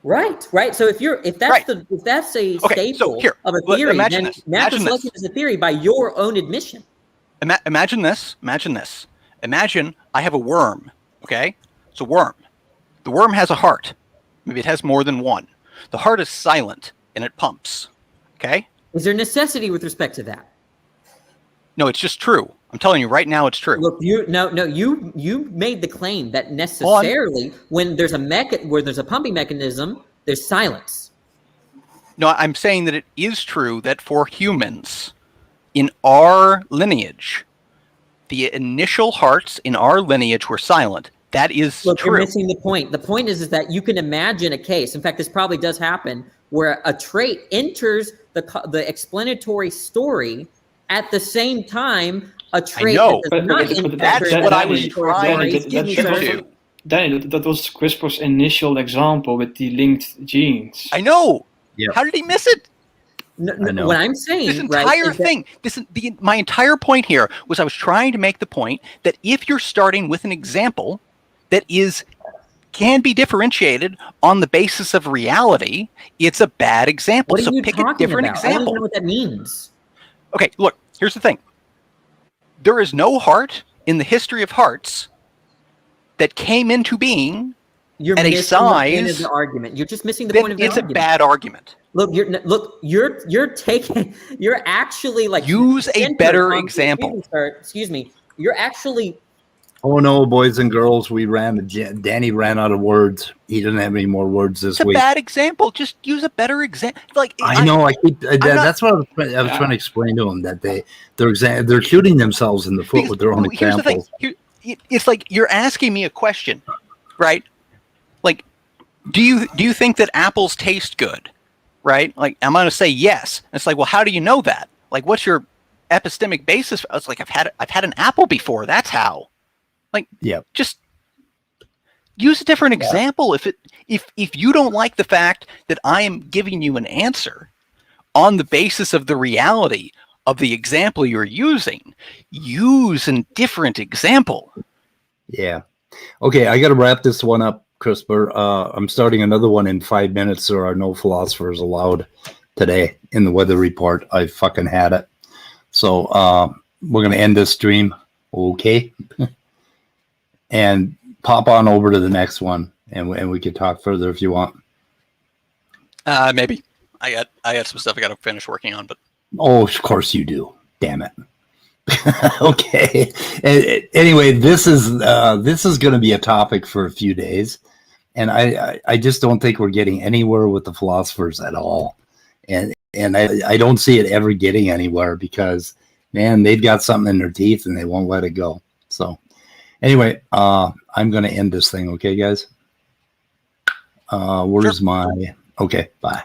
Right. So if that's a staple of a theory, then natural selection is a theory by your own admission. Imagine this. Imagine I have a worm. Okay, it's a worm. The worm has a heart. Maybe it has more than one. The heart is silent and it pumps. Okay. Is there necessity with respect to that? No, it's just true. I'm telling you right now, it's true. Look, you made the claim that necessarily when there's a pumping mechanism, there's silence. No, I'm saying that it is true that for humans in our lineage, the initial hearts in our lineage were silent. That is true. You're missing the point. The point is that you can imagine a case. In fact, this probably does happen where a trait enters the explanatory story at the same time. A trait that's what I was trying to get you to. Danny, that was CRISPR's initial example with the linked genes. I know. Yep. How did he miss it? I know. What I'm saying, This right, entire is that- thing, my entire point here was I was trying to make the point that if you're starting with an example that can be differentiated on the basis of reality, it's a bad example. what are So you pick a talking different about? I don't even example. know what that means. Okay, look, here's the thing. There is no heart in the history of hearts that came into being You're at a missing the point of size the argument. You're just missing the that point of the is a argument. bad argument. Look, you're taking, you're actually like Use a centered better on- example. Excuse me, sir. Excuse me. You're actually Oh no, boys and girls, Danny ran out of words. He doesn't have any more words this It's a week. bad example. Just use a better example. Like I know. That's what I was Yeah. trying to explain to him, that they're shooting themselves in the foot with their own here's the thing. examples. It's like you're asking me a question, right? Like, do you think that apples taste good? Right? Like, I'm going to say yes. And it's like, well, how do you know that? Like, what's your epistemic basis? It's like, I've had an apple before. That's how. Like, Yep. Just use a different example. If you don't like the fact that I am giving you an answer on the basis of the reality of the example you're using, use a different example. Yeah. Okay, I got to wrap this one up, CRISPR. I'm starting another one in 5 minutes. There are no philosophers allowed today in the weather report. I fucking had it. So we're going to end this stream. Okay. And pop on over to the next one, and we can talk further if you want. Maybe. I got some stuff I got to finish working on, but Oh, of course you do. Damn it. Okay. Anyway, this is going to be a topic for a few days, and I just don't think we're getting anywhere with the philosophers at all, and I don't see it ever getting anywhere because, man, they've got something in their teeth and they won't let it go. So anyway, I'm going to end this thing. Okay, guys. Where's my? Okay, bye.